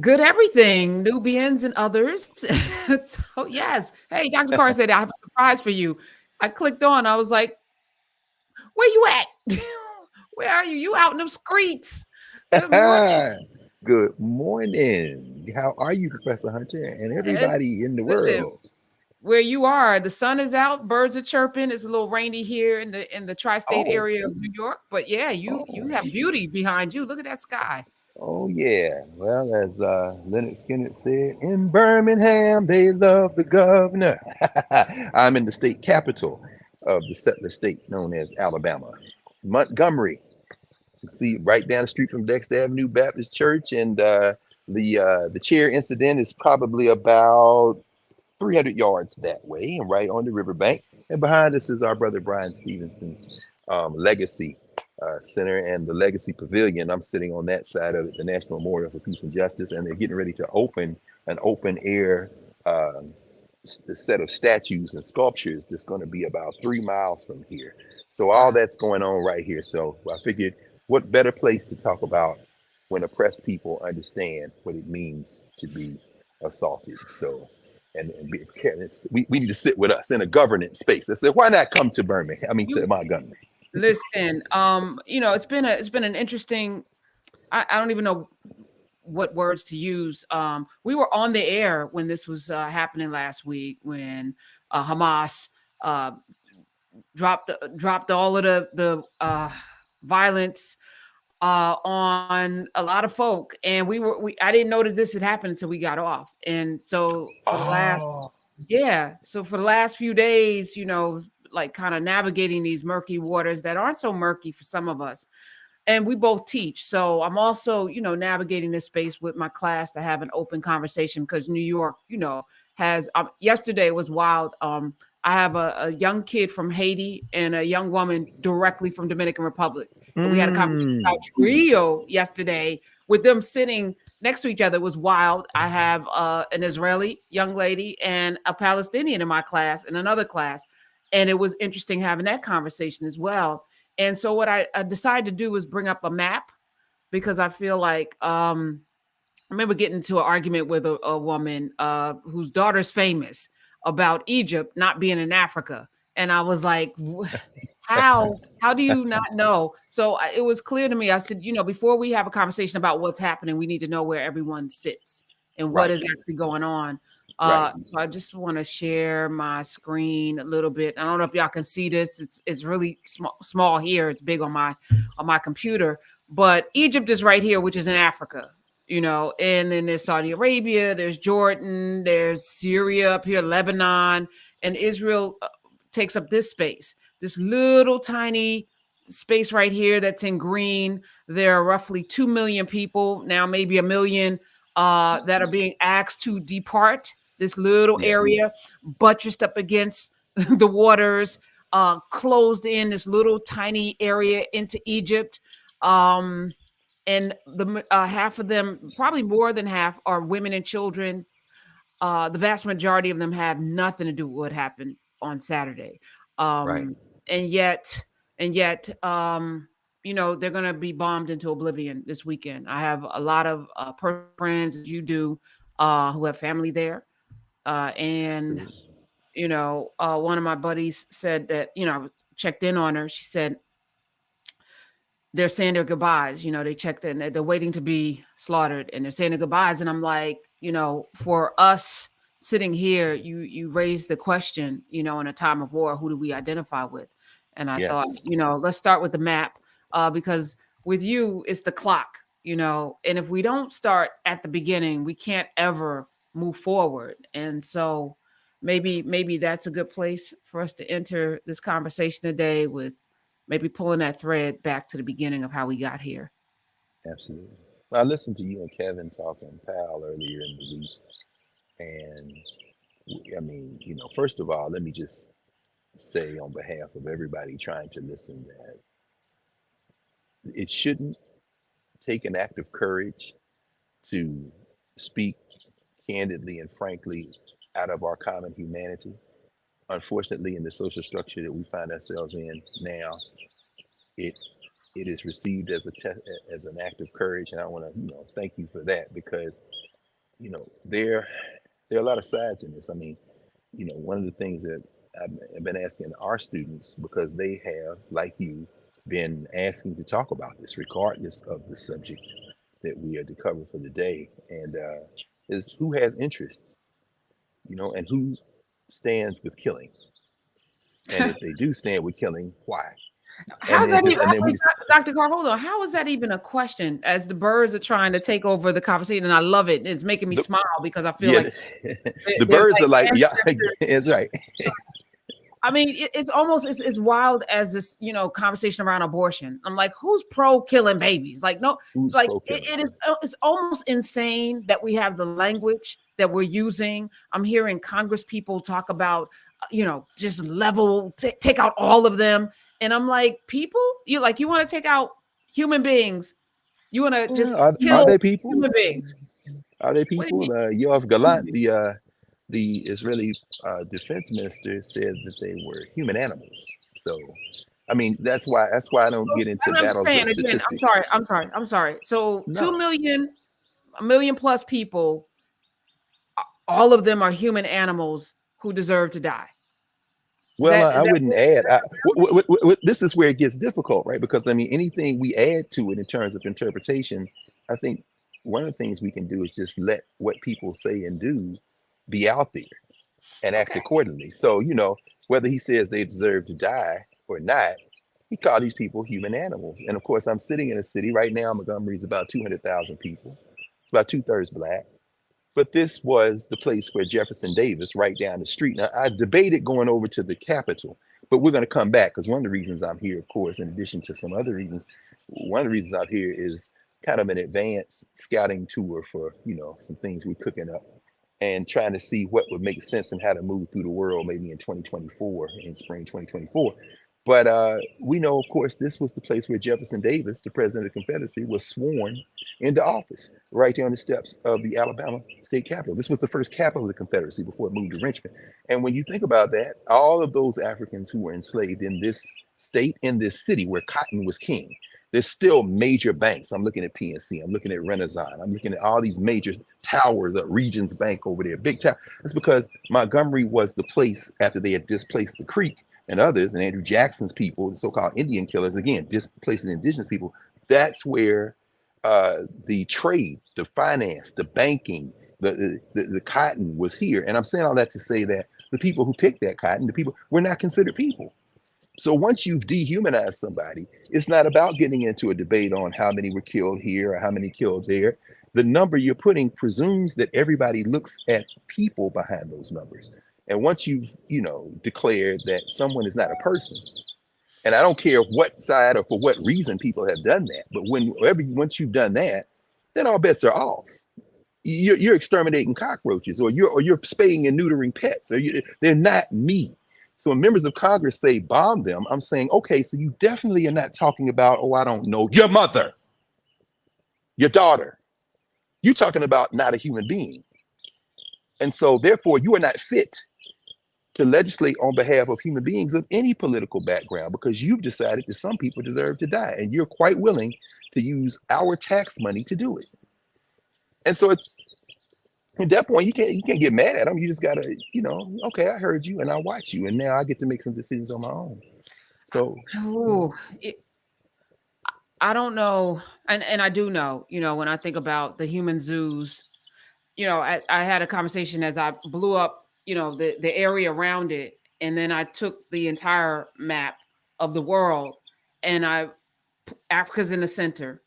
Good everything, Nubians and others. So, yes. Hey, Dr. Carr said, I have a surprise for you. I clicked on, I was like, where you at? Where are you? You out in the streets. Good morning. Good morning. How are you, Professor Hunter, and And everybody in the listen, world? where you are, the sun is out, birds are chirping. It's a little rainy here in the tri-state Oh, area of New York, but yeah, you oh, have beauty behind you. Look at that sky. oh, yeah. Well, as Leonard Skinner said, in Birmingham, they love the governor. I'm in the state capital of the settler state known as Alabama, Montgomery. You see, right down the street from Dexter Avenue Baptist Church, and the chair incident is probably about 300 yards that way and right on the riverbank. And behind us is our brother Brian Stevenson's Legacy Center and the Legacy Pavilion. I'm sitting on that side of it, the National Memorial for Peace and Justice, and they're getting ready to open an open air set of statues and sculptures that's going to be about 3 miles from here. So all Wow. that's going on right here. So I figured, what better place to talk about when oppressed people understand what it means to be assaulted? So we need to sit with us in a governance space. I said, why not come to Birmingham? I mean, to You Montgomery. listen, it's been an interesting I don't even know what words to use. We were on the air when this was happening last week when Hamas uh, dropped all of the violence on a lot of folk, and we I didn't know that this had happened until we got off, and so for the last Oh, yeah, so for the last few days, like kind of navigating these murky waters that aren't so murky for some of us, and we both teach. So I'm also, navigating this space with my class to have an open conversation because New York, has yesterday was wild. I have a young kid from Haiti and a young woman directly from Dominican Republic. And we had a conversation about mm, trio yesterday with them sitting next to each other. It was wild. I have an Israeli young lady and a Palestinian in my class and another class. And it was interesting having that conversation as well. And so what I decided to do was bring up a map because I feel like I remember getting into an argument with a woman whose daughter's famous about Egypt not being in Africa. And I was like, how do you not know? So it was clear to me. I said, before we have a conversation about what's happening, we need to know where everyone sits and what right, is actually going on. right. So I just want to share my screen a little bit. I don't know if y'all can see this. It's really small here. It's big on my computer. But Egypt is right here, which is in Africa. And then there's Saudi Arabia, there's Jordan, there's Syria up here, Lebanon, and Israel takes up this space, this little tiny space right here that's in green. There are roughly 2 million people, now maybe a million, that are being asked to depart this little area, Yes, buttressed up against the waters, closed in this little tiny area into Egypt. And the half of them, probably more than half, are women and children. The vast majority of them have nothing to do with what happened on Saturday. right. Um, and yet, and yet, they're going to be bombed into oblivion this weekend. I have a lot of personal friends, as you do, who have family there. And, Absolutely. one of my buddies said that, I checked in on her. She said, they're saying their goodbyes. They checked in, they're waiting to be slaughtered and they're saying their goodbyes. And I'm like, for us sitting here, you raised the question, in a time of war, who do we identify with? And I thought, Yes, let's start with the map, because with you, it's the clock, and if we don't start at the beginning, we can't ever move forward. And so maybe that's a good place for us to enter this conversation today with maybe pulling that thread back to the beginning of how we got here. absolutely. Well, I listened to you and Kevin talking pal earlier in the week, and I mean, first of all, let me just say on behalf of everybody trying to listen that it shouldn't take an act of courage to speak candidly and frankly out of our common humanity. Unfortunately, in the social structure that we find ourselves in now, it it is received as as an act of courage, and I want to thank you for that because there there are a lot of sides in this. I mean, one of the things that I've been asking our students because they have, like you, been asking to talk about this, regardless of the subject that we are to cover for the day, and is who has interests, and who stands with killing, and if they do stand with killing, why? And How's then that just even, and then we wait, just Dr. Carr, hold on. How is that even a question as the birds are trying to take over the conversation? And I love it. It's making me the, smile because I feel yeah, like the there's birds like are like, yeah, ancestors. it's right. I mean, it's almost as wild as this, conversation around abortion. I'm like, who's pro killing babies? Like, no, Who's like pro killing? it is. It's almost insane that we have the language that we're using. I'm hearing Congress people talk about, just level, take out all of them, and I'm like, people, you want to take out human beings? You want to Yeah, just are kill they people? human beings? Are they What do you people? mean? Yoav Human Galant, beings? the Israeli defense minister, said that they were human animals. So, I mean, that's why I don't So get into I don't battles of understand. Again, I'm statistics. sorry. I'm sorry. So No, 2 million, a million plus people, all of them are human animals who deserve to die. Is well, that I is that wouldn't add. This is where it gets difficult, right? Because I mean, anything we add to it in terms of interpretation, I think one of the things we can do is just let what people say and do be out there and act okay? accordingly. So, whether he says they deserve to die or not, he called these people human animals. And of course, I'm sitting in a city right now. Montgomery is about 200,000 people. It's about two-thirds black. But this was the place where Jefferson Davis, right down the street. Now, I debated going over to the Capitol, but we're going to come back because one of the reasons I'm here, of course, in addition to some other reasons, one of the reasons I'm here is kind of an advanced scouting tour for, some things we're cooking up and trying to see what would make sense and how to move through the world maybe in 2024, in spring 2024. But we know, of course, this was the place where Jefferson Davis, the president of the Confederacy, was sworn into office, right there on the steps of the Alabama state capitol. This was the first capital of the Confederacy before it moved to Richmond. And when you think about that, all of those Africans who were enslaved in this state, in this city where cotton was king, there's still major banks. I'm looking at PNC, I'm looking at Renaissance, I'm looking at all these major towers, Regions Bank over there, big tower. That's because Montgomery was the place after they had displaced the Creek and others, and Andrew Jackson's people, the so-called Indian killers, again, displacing indigenous people. That's where the trade, the finance, the banking, the cotton was here. And I'm saying all that to say that the people who picked that cotton, the people were not considered people. So once you've dehumanized somebody, it's not about getting into a debate on how many were killed here or how many killed there. The number you're putting presumes that everybody looks at people behind those numbers. And once you've, declared that someone is not a person, and I don't care what side or for what reason people have done that, but once you've done that, then all bets are off. You're exterminating cockroaches, or you're spaying and neutering pets, they're not me. So when members of Congress say bomb them, I'm saying, okay, so you definitely are not talking about, oh, I don't know, your mother, your daughter. You're talking about not a human being. And so therefore you are not fit to legislate on behalf of human beings of any political background because you've decided that some people deserve to die and you're quite willing to use our tax money to do it. And so it's at that point you can't get mad at them. You just gotta, okay, I heard you and I watch you and now I get to make some decisions on my own. So Oh, I don't know, and I do know, when I think about the human zoos, I had a conversation as I blew up, the area around it, and then I took the entire map of the world, and Africa's in the center,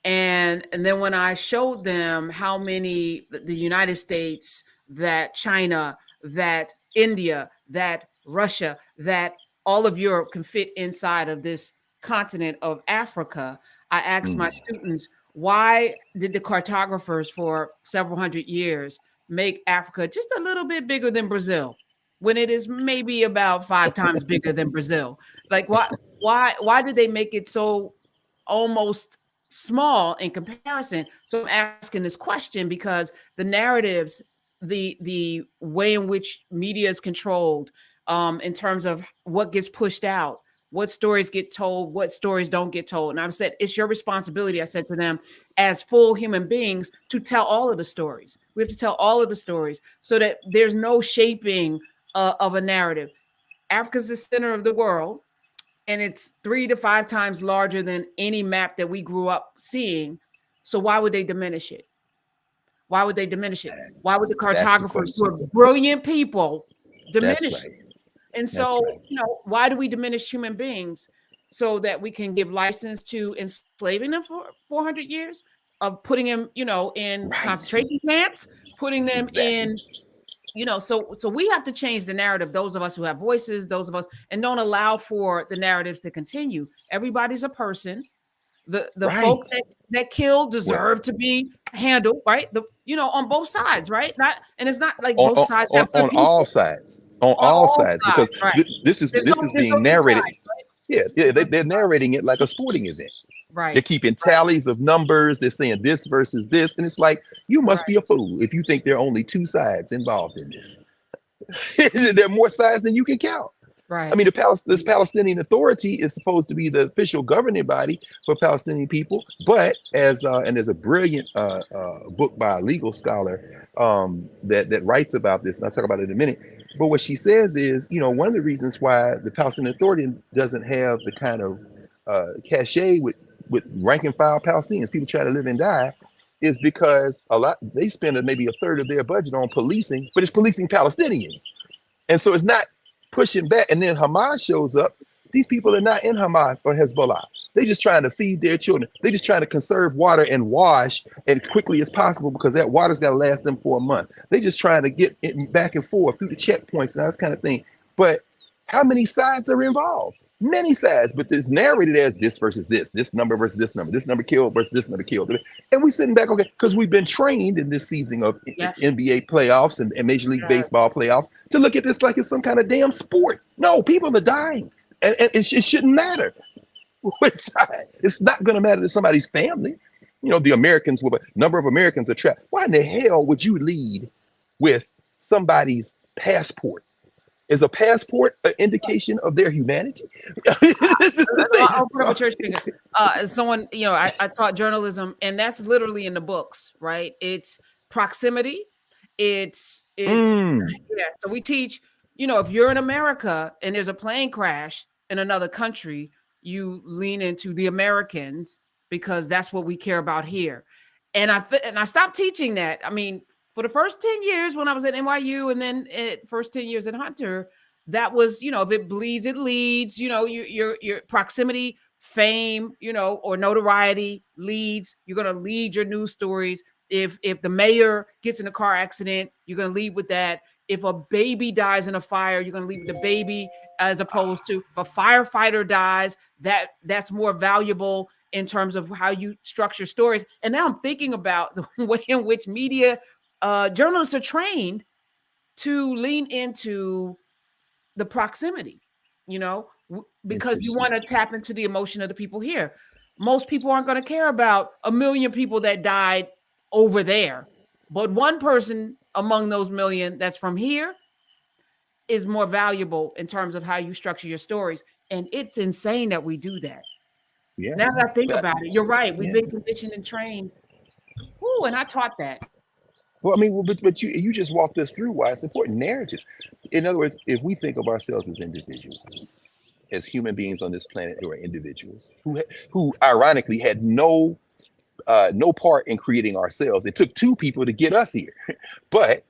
and then when I showed them how many the United States, that China, that India, that Russia, that all of Europe can fit inside of this continent of Africa, I asked my mm, students, why did the cartographers for several hundred years make Africa just a little bit bigger than Brazil when it is maybe about 5 times bigger than Brazil? Like why did they make it so almost small in comparison? So I'm asking this question because the narratives, the way in which media is controlled, in terms of what gets pushed out, what stories get told, what stories don't get told. And I've said, it's your responsibility, I said to them, as full human beings, to tell all of the stories. We have to tell all of the stories so that there's no shaping of a narrative. Africa's the center of the world, and it's 3 to 5 times larger than any map that we grew up seeing. So why would they diminish it? Why would they diminish it? Why would the That's the cartographers, who question. are brilliant people, That's diminish it? right. And That's so, right. why do we diminish human beings so that we can give license to enslaving them for 400 years, of putting them, in Right. concentration camps, putting them Exactly. in, so we have to change the narrative. Those of us who have voices, those of us, and don't allow for the narratives to continue. Everybody's a person. The folk Right. that killed Well, deserve to be handled, right? On both that's right. sides, right? Not, and it's not like On, both on, sides on have good on all people sides. On on all all sides, sides, because right? this is There's this no is there's no being two narrated. sides, right? Yeah, yeah, There's no they're two sides. narrating it like a sporting event. They're Right, keeping right, tallies of numbers. They're saying this versus this, and it's like you must be right, a fool if you think there are only two sides involved in this. There are more sides than you can count. I right. mean, this Palestinian Authority is supposed to be the official governing body for Palestinian people, but and there's a brilliant book by a legal scholar that writes about this, and I'll talk about it in a minute. But what she says is, one of the reasons why the Palestinian Authority doesn't have the kind of cachet with rank and file Palestinians, people try to live and die, is because they spend maybe a third of their budget on policing, but it's policing Palestinians. And so it's not pushing back. And then Hamas shows up. These people are not in Hamas or Hezbollah. They're just trying to feed their children. They're just trying to conserve water and wash as quickly as possible because that water's got to last them for a month. They're just trying to get it back and forth through the checkpoints and that kind of thing. But how many sides are involved? Many sides, but it's narrated as this versus this number versus this number killed versus this number killed. And we sitting back, okay, because we've been trained in this season of Yes, NBA playoffs and Major League yes, Baseball playoffs to look at this like it's some kind of damn sport. No, people are dying, and it shouldn't matter what side. It's not going to matter to somebody's family. The Americans, a number of Americans are trapped. Why in the hell would you lead with somebody's passport? Is a passport an indication of their humanity? This is the thing. I'll put up So, a church finger. Someone, I taught journalism, and that's literally in the books, right? It's proximity. It's mm, yeah. So we teach, if you're in America and there's a plane crash in another country, you lean into the Americans because that's what we care about here. And I stopped teaching that. I mean, for the first 10 years when I was at NYU, and then first 10 years at Hunter, that was, if it bleeds, it leads, your proximity, fame, or notoriety leads. You're going to lead your news stories. If the mayor gets in a car accident, you're going to lead with that. If a baby dies in a fire, you're going to lead with the baby, as opposed to if a firefighter dies, that's more valuable in terms of how you structure stories. And now I'm thinking about the way in which media journalists are trained to lean into the proximity, because you want interesting. to tap into the emotion of the people here. Most people aren't going to care about a million people that died over there, but one person among those million that's from here is more valuable in terms of how you structure your stories. And it's insane that we do that. Yeah. Now that I think But, about it, you're right. We've yeah. been conditioned and trained. Ooh, and I taught that. Well, I mean, but you just walked us through why it's important. Narratives. In other words, if we think of ourselves as individuals, as human beings on this planet who are individuals, who ironically had no part in creating ourselves. It took two people to get us here. But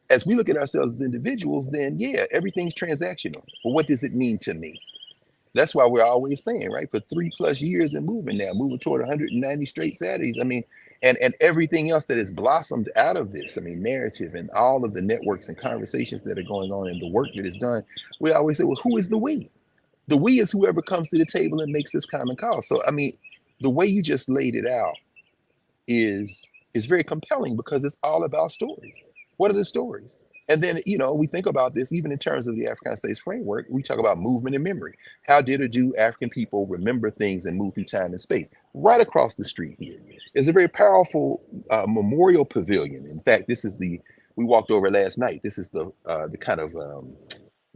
as we look at ourselves as individuals, then yeah, everything's transactional. But what does it mean to me? That's why we're always saying, right, for 3+ years and moving toward 190 straight Saturdays. I mean, and everything else that has blossomed out of this, I mean, narrative and all of the networks and conversations that are going on and the work that is done, we always say, well, who is the we? The we is whoever comes to the table and makes this common cause. So, I mean, the way you just laid it out is very compelling because it's all about stories. What are the stories? And then, we think about this even in terms of the African States framework. We talk about movement and memory. How did or do African people remember things and move through time and space? Right across the street here is a very powerful memorial pavilion. In fact, we walked over last night. This is the kind of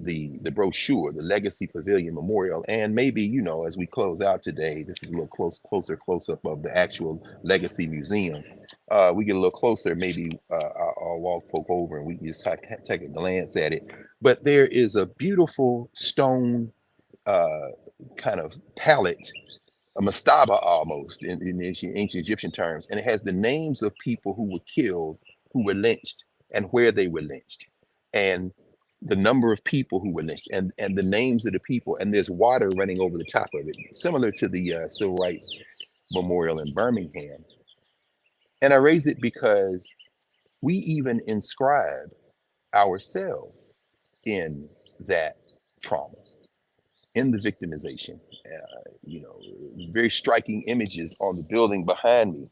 the brochure, the Legacy Pavilion Memorial, and maybe, you know, as we close out today, this is a little close up of the actual Legacy Museum. We get a little closer, maybe I'll walk poke over and we can just take a glance at it. But there is a beautiful stone uh, kind of palette, a mastaba almost in ancient Egyptian terms, and it has the names of people who were killed, who were lynched, and where they were lynched, and the number of people who were lynched, and the names of the people, and there's water running over the top of it, similar to the Civil Rights Memorial in Birmingham. And I raise it because we even inscribe ourselves in that trauma, in the victimization. You know, very striking images on the building behind me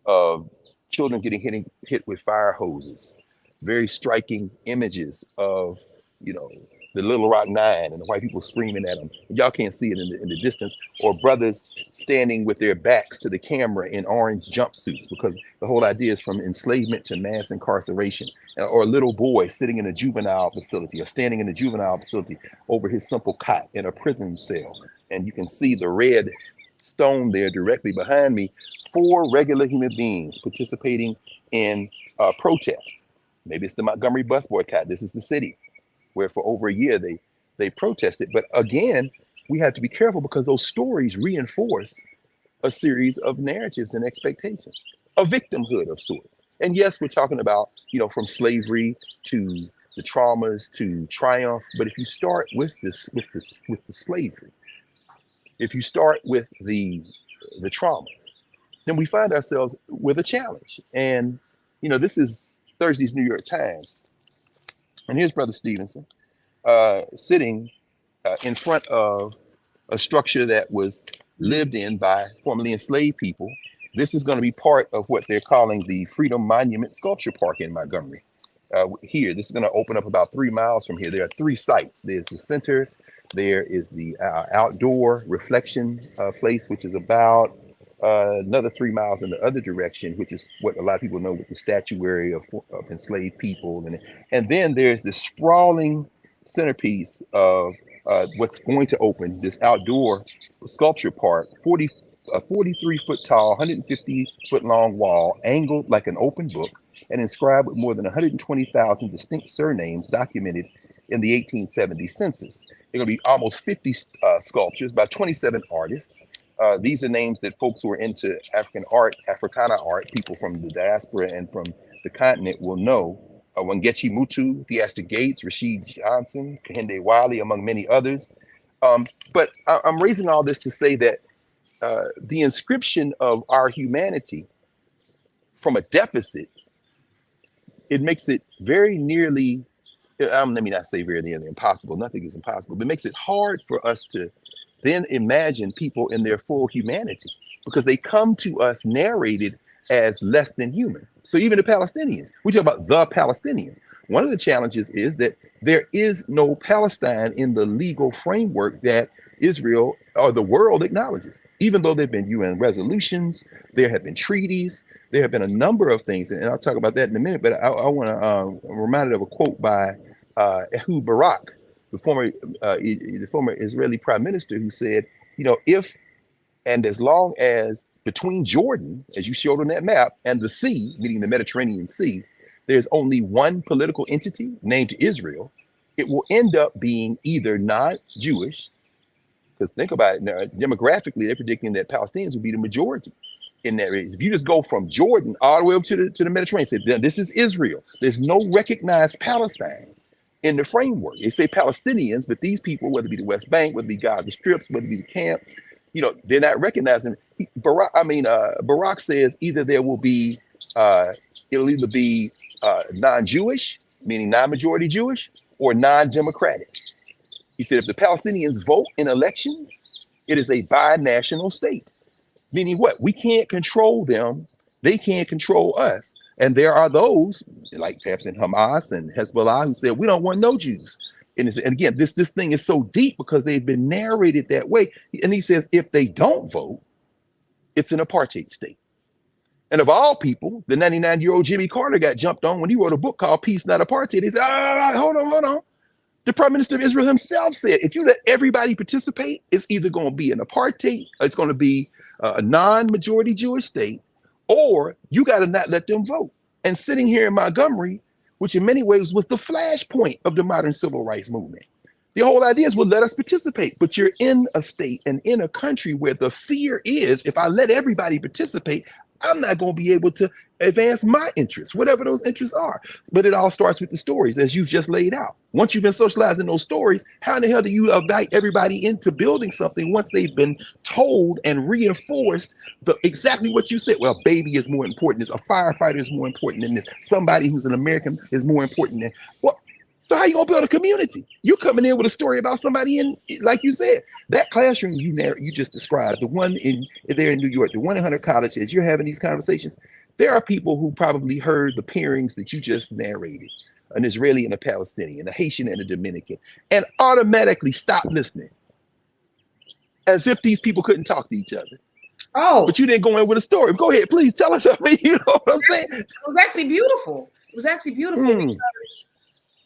of children getting hit with fire hoses. Very striking images of, you know, the Little Rock Nine and the white people screaming at them. Y'all can't see it in the distance. Or brothers standing with their backs to the camera in orange jumpsuits, because the whole idea is from enslavement to mass incarceration. Or a little boy sitting in a juvenile facility or standing in a juvenile facility over his simple cot in a prison cell. And you can see the red stone there directly behind me. 4 regular human beings participating in protest. Maybe it's the Montgomery bus boycott. This is the city where for over a year they protested. But again, we have to be careful because those stories reinforce a series of narratives and expectations, a victimhood of sorts. And yes, we're talking about, you know, from slavery to the traumas to triumph. But if you start with this, with the slavery, if you start with the trauma, then we find ourselves with a challenge. And, you know, this is Thursday's New York Times. And here's Brother Stevenson sitting in front of a structure that was lived in by formerly enslaved people. This is going to be part of what they're calling the Freedom Monument Sculpture Park in Montgomery. Here, this is going to open up about 3 miles from here. There are 3 sites. There's the center. There is the outdoor reflection place, which is about another 3 miles in the other direction, which is what a lot of people know with the statuary of enslaved people. And then there's the sprawling centerpiece of what's going to open, this outdoor sculpture park, a 43-foot tall, 150-foot long wall, angled like an open book, and inscribed with more than 120,000 distinct surnames documented in the 1870 census. There are going to be almost 50 sculptures by 27 artists. These are names that folks who are into African art, Africana art, people from the diaspora and from the continent will know. Wangechi Mutu, Theaster Gates, Rashid Johnson, Kehinde Wiley, among many others. But I'm raising all this to say that the inscription of our humanity from a deficit, it makes it very nearly, let me not say very nearly impossible, nothing is impossible, but it makes it hard for us to then imagine people in their full humanity, because they come to us narrated as less than human. So even the Palestinians, we talk about the Palestinians. One of the challenges is that there is no Palestine in the legal framework that Israel or the world acknowledges. Even though there have been UN resolutions, there have been treaties, there have been a number of things, and I'll talk about that in a minute, but I want to, I'm reminded of a quote by Ehud Barak, the former Israeli prime minister, who said, you know, if and as long as between Jordan, as you showed on that map, and the sea, meaning the Mediterranean Sea, there's only one political entity named Israel, it will end up being either non-Jewish, because think about it now, demographically, they're predicting that Palestinians will be the majority in that area. If you just go from Jordan all the way up to the Mediterranean, say, this is Israel. There's no recognized Palestine in the framework. They say Palestinians, but these people, whether it be the West Bank, whether it be Gaza Strips, whether it be the camp, you know, they're not recognizing. Barak says either there will be, it'll either be non-Jewish, meaning non-majority Jewish, or non-democratic. He said if the Palestinians vote in elections, it is a bi-national state. Meaning what? We can't control them. They can't control us. And there are those, like perhaps in Hamas and Hezbollah, who said, we don't want no Jews. And again, this thing is so deep because they've been narrated that way. And he says, if they don't vote, it's an apartheid state. And of all people, the 99-year-old Jimmy Carter got jumped on when he wrote a book called Peace, Not Apartheid. He said, hold on. The Prime Minister of Israel himself said, if you let everybody participate, it's either going to be an apartheid, it's going to be a non-majority Jewish state, or you got to not let them vote. And sitting here in Montgomery, which in many ways was the flashpoint of the modern civil rights movement, the whole idea is, well, let us participate. But you're in a state and in a country where the fear is, if I let everybody participate, I'm not going to be able to advance my interests, whatever those interests are. But it all starts with the stories, as you've just laid out. Once you've been socializing those stories, how in the hell do you invite everybody into building something once they've been told and reinforced exactly what you said? Well, baby is more important. This, a firefighter is more important than this. Somebody who's an American is more important than what? So how you gonna build a community? You're coming in with a story about somebody in, like you said, that classroom you just described, the one in there in New York, the one in Hunter College, as you're having these conversations, there are people who probably heard the pairings that you just narrated, an Israeli and a Palestinian, a Haitian and a Dominican, and automatically stop listening, as if these people couldn't talk to each other. Oh, but you didn't go in with a story. Go ahead, please tell us something. You know what I'm saying? It was actually beautiful. It was actually beautiful. Because,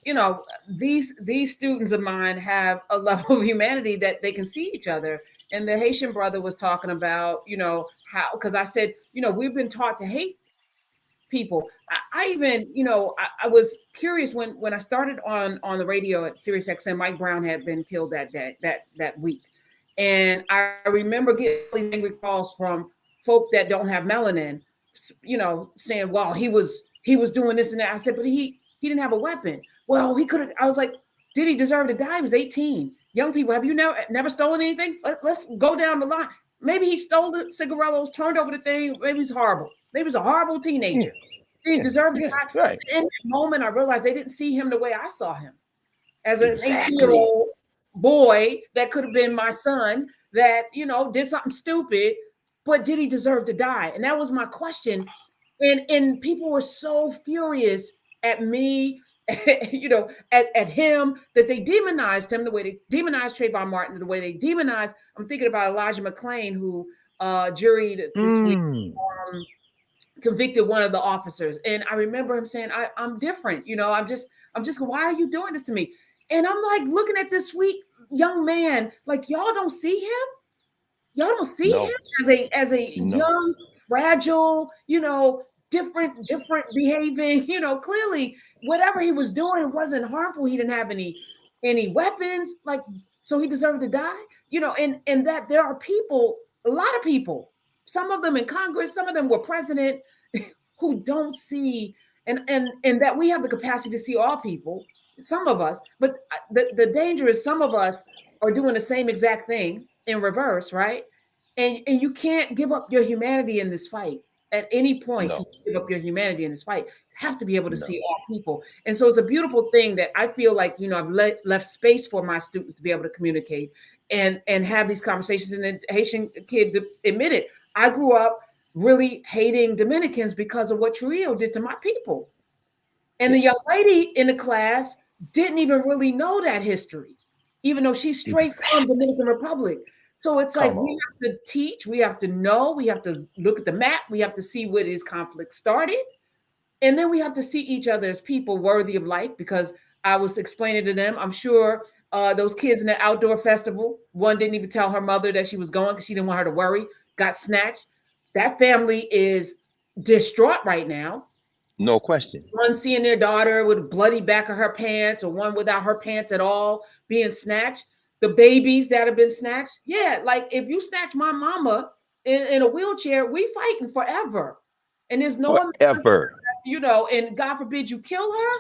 you know, these students of mine have a level of humanity that they can see each other. And the Haitian brother was talking about, you know, how, because I said, you know, we've been taught to hate people. I even, you know, I was curious when I started on the radio at Sirius XM. Mike Brown had been killed that day, that week, and I remember getting these angry calls from folk that don't have melanin, you know, saying, "Well, he was doing this and that." I said, "But he didn't have a weapon." Well, he could have. I was like, "Did he deserve to die?" He was 18. Young people, have you never stolen anything? Let's go down the line. Maybe he stole the cigarillos, turned over the thing. Maybe he's horrible. Maybe he's a horrible teenager. He deserved to die. Right. In that moment, I realized they didn't see him the way I saw him, as an 18-year-old boy that could have been my son that, you know, did something stupid, but did he deserve to die? And that was my question. And people were so furious at me, you know, at him, that they demonized him the way they demonized Trayvon Martin, the way they demonized. I'm thinking about Elijah McClain, who juried this week, convicted one of the officers. And I remember him saying, I'm different. You know, I'm just, why are you doing this to me? And I'm like looking at this sweet young man, like, y'all don't see him? Y'all don't see him as a young, fragile, you know, different behaving, you know, clearly whatever he was doing wasn't harmful. He didn't have any weapons, like, so he deserved to die, you know, and that there are people, a lot of people, some of them in Congress, some of them were president, who don't see, and that we have the capacity to see all people, some of us, but the danger is some of us are doing the same exact thing in reverse, right? And you can't give up your humanity in this fight. At any point, you give up your humanity in this fight. You have to be able to see all people. And so it's a beautiful thing that I feel like, you know, I've left space for my students to be able to communicate and have these conversations. And the Haitian kid admitted, I grew up really hating Dominicans because of what Trujillo did to my people. And the young lady in the class didn't even really know that history, even though she's straight from Dominican Republic. So it's like we have to teach, we have to know, we have to look at the map, we have to see where this conflict started. And then we have to see each other as people worthy of life, because I was explaining to them, I'm sure those kids in the outdoor festival, one didn't even tell her mother that she was going because she didn't want her to worry, got snatched. That family is distraught right now. No question. One seeing their daughter with a bloody back of her pants, or one without her pants at all being snatched. The babies that have been snatched. Yeah, like if you snatch my mama in a wheelchair, we fighting forever. And there's no forever. You know, and God forbid you kill her.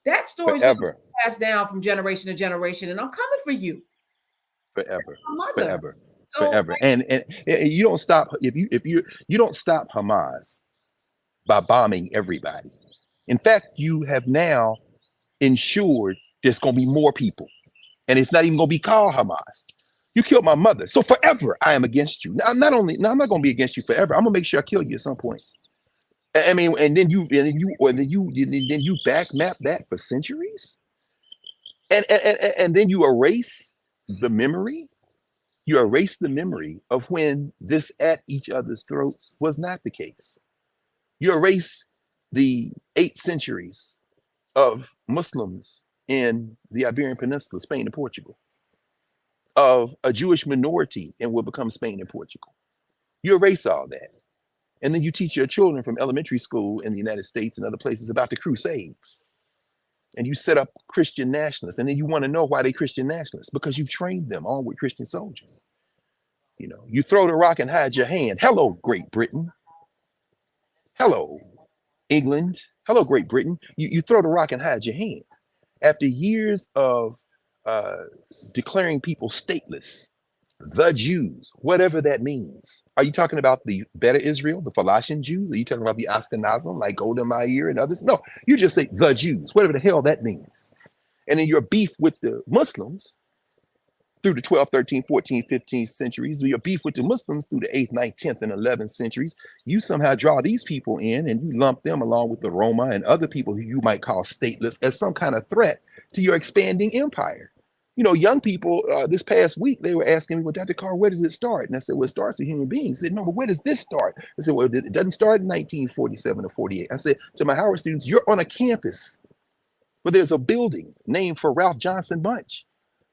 That story's passed down from generation to generation, and I'm coming for you. Forever. Forever. So, forever. And you don't stop if you don't stop Hamas by bombing everybody. In fact, you have now ensured there's going to be more people. And it's not even going to be called Hamas. You killed my mother. So forever, I am against you. Now, I'm not going to be against you forever. I'm going to make sure I kill you at some point. I mean, and then you back map that for centuries. And then you erase the memory. You erase the memory of when this at each other's throats was not the case. You erase the 8 centuries of Muslims in the Iberian Peninsula, Spain and Portugal, of a Jewish minority in what becomes Spain and Portugal. You erase all that. And then you teach your children from elementary school in the United States and other places about the Crusades. And you set up Christian nationalists. And then you want to know why they Christian nationalists, because you've trained them on with Christian soldiers. You throw the rock and hide your hand. Hello, Great Britain. Hello, England. Hello, Great Britain. You throw the rock and hide your hand. After years of uh, declaring people stateless, the Jews, whatever that means. Are you talking about the Beta Israel, the Falashan Jews? Are you talking about the Ashkenazim like Golda Meir and others? No, you just say the Jews, whatever the hell that means. And then your beef with the Muslims through the 12th, 13th, 14th, 15th centuries, your beef with the Muslims through the 8th, 9th, 10th, and 11th centuries, you somehow draw these people in and you lump them along with the Roma and other people who you might call stateless as some kind of threat to your expanding empire. Young people this past week, they were asking me, well, Dr. Carr, where does it start? And I said, well, it starts with human beings. They said, no, but where does this start? I said, well, it doesn't start in 1947 or 48. I said, to my Howard students, you're on a campus where there's a building named for Ralph Johnson Bunch,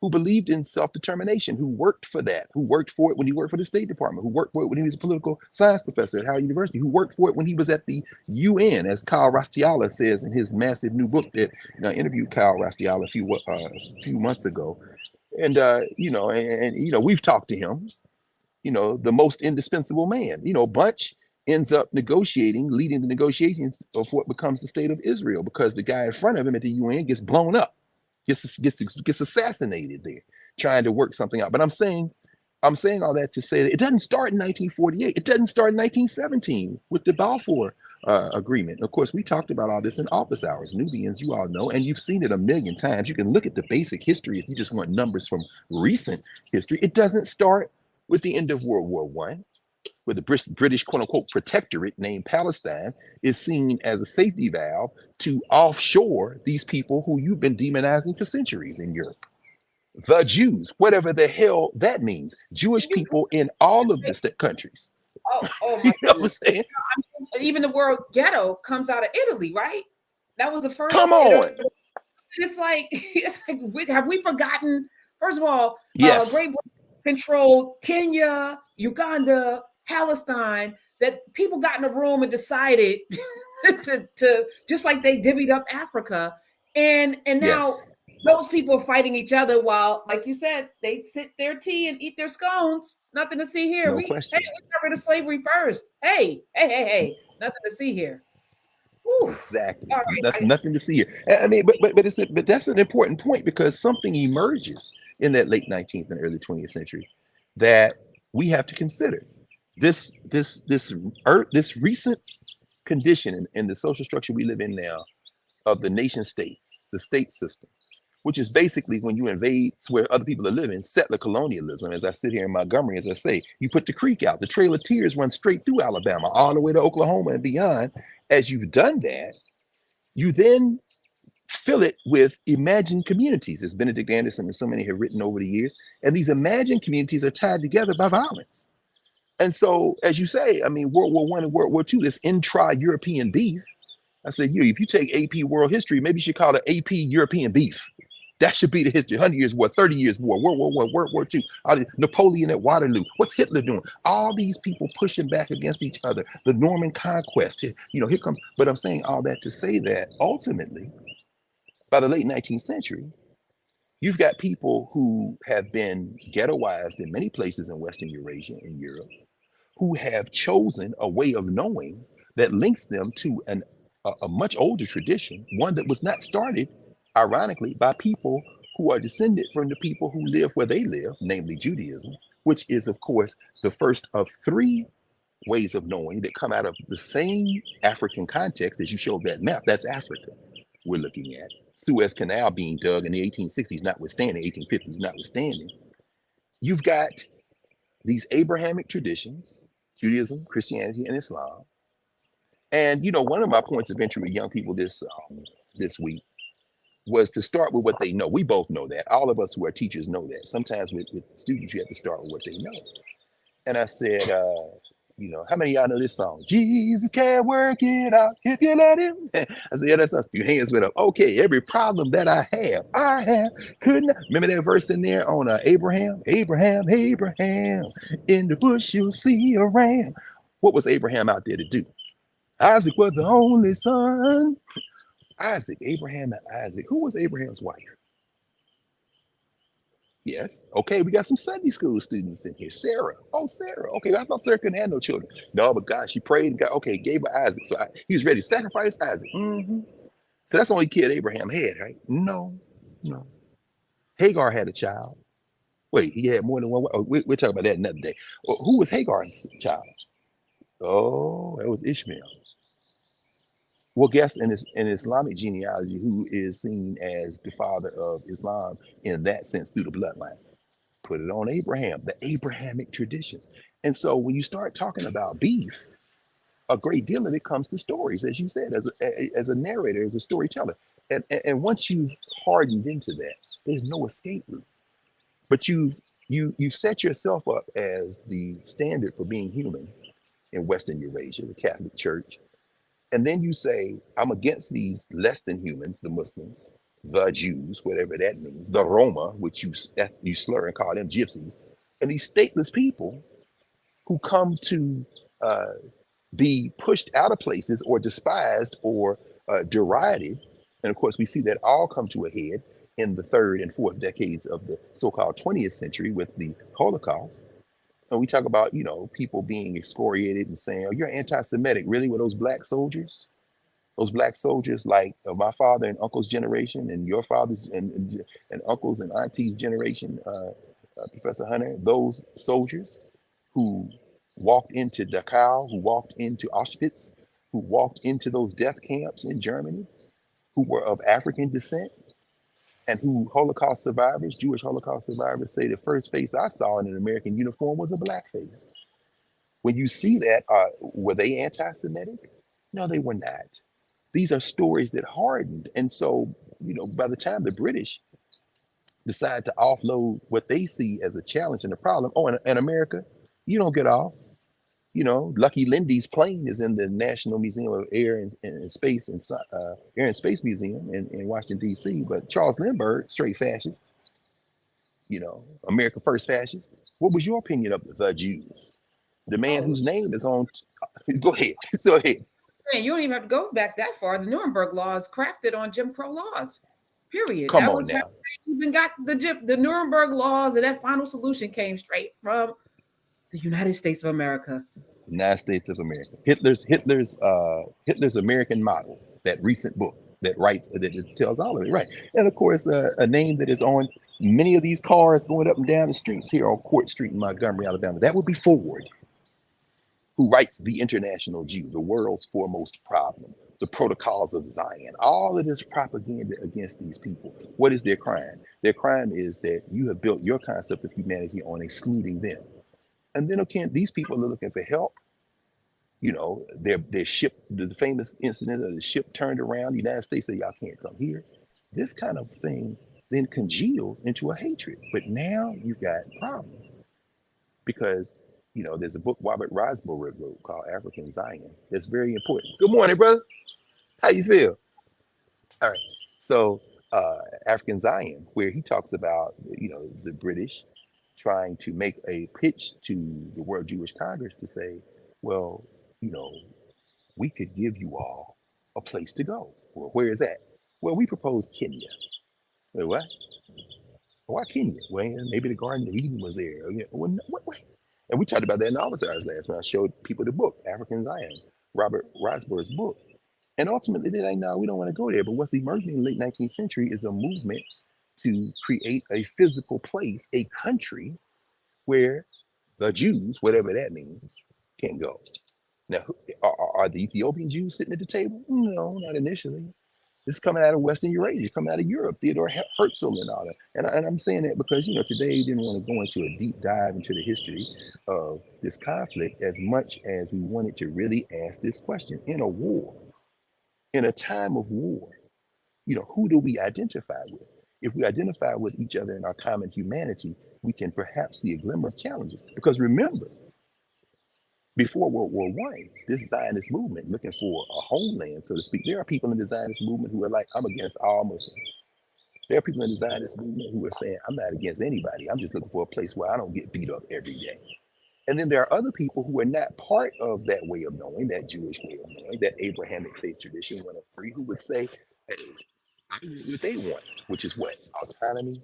who believed in self-determination, who worked for that, who worked for it when he worked for the State Department, who worked for it when he was a political science professor at Howard University, who worked for it when he was at the UN, as Kyle Rastiala says in his massive new book that I interviewed Kyle Rastiala a few months ago. And, we've talked to him, the most indispensable man. Bunch ends up leading the negotiations of what becomes the state of Israel, because the guy in front of him at the UN gets blown up. Gets assassinated there, trying to work something out. But I'm saying all that to say that it doesn't start in 1948. It doesn't start in 1917 with the Balfour Agreement. Of course, we talked about all this in office hours. Nubians, you all know, and you've seen it a million times. You can look at the basic history if you just want numbers from recent history. It doesn't start with the end of World War I, where the British quote unquote protectorate named Palestine is seen as a safety valve to offshore these people who you've been demonizing for centuries in Europe. The Jews, whatever the hell that means, Jewish people in all of the countries. Oh You my know what I'm goodness. saying? Even the word ghetto comes out of Italy, right? That was the first. Come on. It's like have we forgotten? First of all, Yes. Great Britain controlled Kenya, Uganda, Palestine. That people got in a room and decided to just like they divvied up Africa, and now Yes. those people are fighting each other while, like you said, they sip their tea and eat their scones. Nothing to see here. No We question. got rid of slavery first. Hey, nothing to see here. Whew. Exactly. All right. Nothing to see here. I mean, but that's an important point, because something emerges in that late 19th and early 20th century that we have to consider. This recent condition in the social structure we live in now of the nation state, the state system, which is basically when you invade where other people are living, settler colonialism. As I sit here in Montgomery, as I say, you put the creek out, the Trail of Tears runs straight through Alabama, all the way to Oklahoma and beyond. As you've done that, you then fill it with imagined communities, as Benedict Anderson and so many have written over the years. And these imagined communities are tied together by violence. And so, as you say, I mean, World War I and World War II, this intra-European beef. I said, if you take AP World History, maybe you should call it AP European beef. That should be the history. 100 Years War, 30 Years War, World War I, World War II, Napoleon at Waterloo. What's Hitler doing? All these people pushing back against each other. The Norman Conquest. Here comes. But I'm saying all that to say that ultimately, by the late 19th century, you've got people who have been ghettoized in many places in Western Eurasia and Europe, who have chosen a way of knowing that links them to a much older tradition, one that was not started, ironically, by people who are descended from the people who live where they live, namely Judaism, which is, of course, the first of three ways of knowing that come out of the same African context. As you showed that map, that's Africa we're looking at. Suez Canal being dug in the 1860s notwithstanding, 1850s notwithstanding. You've got these Abrahamic traditions, Judaism, Christianity, and Islam. And one of my points of entry with young people this week was to start with what they know. We both know that. All of us who are teachers know that. Sometimes with students, you have to start with what they know. And I said, You know, how many of y'all know this song? Jesus can work it out if you let him. I said, yeah, that's us. Your hands went up. Okay, every problem that I have, couldn't. Remember that verse in there on Abraham? Abraham, Abraham, in the bush you'll see a ram. What was Abraham out there to do? Isaac was the only son. Isaac, Abraham and Isaac. Who was Abraham's wife? Yes. Okay, we got some Sunday school students in here. Sarah. Oh, Sarah. Okay, I thought Sarah couldn't have no children. No, but God, she prayed and God, okay, gave her Isaac. So he was ready to sacrifice Isaac. So that's the only kid Abraham had, right? No, no. Hagar had a child. Wait, he had more than one. Oh, we'll talk about that another day. Who was Hagar's child? Oh, it was Ishmael. Well, guess in Islamic genealogy, who is seen as the father of Islam in that sense through the bloodline? Put it on Abraham, the Abrahamic traditions. And so when you start talking about beef, a great deal of it comes to stories, as you said, as a narrator, as a storyteller. And once you've hardened into that, there's no escape route. But you've set yourself up as the standard for being human in Western Eurasia, the Catholic Church. And then you say, I'm against these less than humans, the Muslims, the Jews, whatever that means, the Roma, which you slur and call them gypsies, and these stateless people who come to uh, be pushed out of places or despised or derided. And of course, we see that all come to a head in the third and fourth decades of the so-called 20th century with the Holocaust. And we talk about, people being excoriated and saying, oh, you're anti-Semitic. Really? Were those black soldiers? Those black soldiers like my father and uncle's generation and your father's and uncles and aunties generation, Professor Hunter, those soldiers who walked into Dachau, who walked into Auschwitz, who walked into those death camps in Germany, who were of African descent, and who Holocaust survivors, Jewish Holocaust survivors, say the first face I saw in an American uniform was a black face. When you see that, were they anti-Semitic? No, they were not. These are stories that hardened. And so, by the time the British decide to offload what they see as a challenge and a problem, oh, in America, you don't get off. Lucky Lindy's plane is in the National Museum of Air and Space and Air and Space Museum in Washington, D.C. But Charles Lindbergh, straight fascist, America First fascist. What was your opinion of the Jews? The man Oh, whose name is on. Go ahead. Go ahead. man, you don't even have to go back that far. The Nuremberg laws crafted on Jim Crow laws. Period. Come That on was how now. they even got the Nuremberg laws, and that final solution came straight from the United States of America. United States of America. Hitler's American model. That recent book that writes that tells all of it, right? And of course, a name that is on many of these cars going up and down the streets here on Court Street in Montgomery, Alabama. That would be Ford, who writes The International Jew, the world's foremost problem, the protocols of Zion, all of this propaganda against these people. What is their crime? Their crime is that you have built your concept of humanity on excluding them. And then again, these people are looking for help. Their ship, the famous incident of the ship turned around, the United States said, y'all can't come here. This kind of thing then congeals into a hatred. But now you've got problems because there's a book Robert Riseborough wrote called African Zion. That's very important. Good morning, brother. How you feel? All right. So African Zion, where he talks about the British trying to make a pitch to the World Jewish Congress to say, well, you know, we could give you all a place to go. Well, where is that? Well, we propose Kenya. Wait, what? Why Kenya? Well, maybe the Garden of Eden was there. Well, what? And we talked about that in Office Hours last when I showed people the book, African Zion, Robert Riseborough's book. And ultimately, they're like, no, we don't want to go there. But what's emerging in the late 19th century is a movement to create a physical place, a country where the Jews, whatever that means, can go. Now, are the Ethiopian Jews sitting at the table? No, not initially. This is coming out of Western Eurasia, coming out of Europe, Theodore Herzl and all that. And I'm saying that because, today we didn't want to go into a deep dive into the history of this conflict as much as we wanted to really ask this question. In a war, in a time of war, who do we identify with? If we identify with each other in our common humanity, we can perhaps see a glimmer of challenges. Because remember, Before World War One, this Zionist movement looking for a homeland, so to speak. There are people in the Zionist movement who are like, I'm against all Muslims. There are people in the Zionist movement who are saying, I'm not against anybody. I'm just looking for a place where I don't get beat up every day. And then there are other people who are not part of that way of knowing, that Jewish way of knowing, that Abrahamic faith tradition, one of three, who would say, hey, I want what they want, which is what? Autonomy,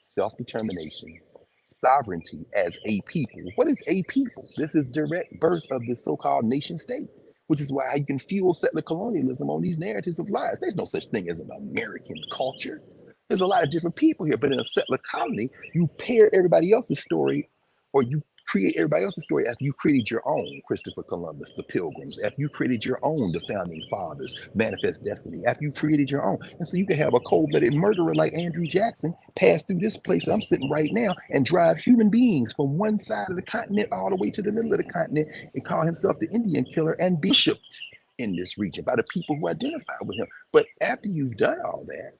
self determination, sovereignty as a people. What is a people? This is direct birth of the so called nation state, which is why you can fuel settler colonialism on these narratives of lies. There's no such thing as an American culture. There's a lot of different people here, but in a settler colony, you pair everybody else's story, or you create everybody else's story after you created your own. Christopher Columbus, the Pilgrims, after you created your own, the Founding Fathers, Manifest Destiny, after you created your own. And so you can have a cold-blooded murderer like Andrew Jackson pass through this place that I'm sitting right now and drive human beings from one side of the continent all the way to the middle of the continent and call himself the Indian killer and be worshipped in this region by the people who identify with him. But after you've done all that,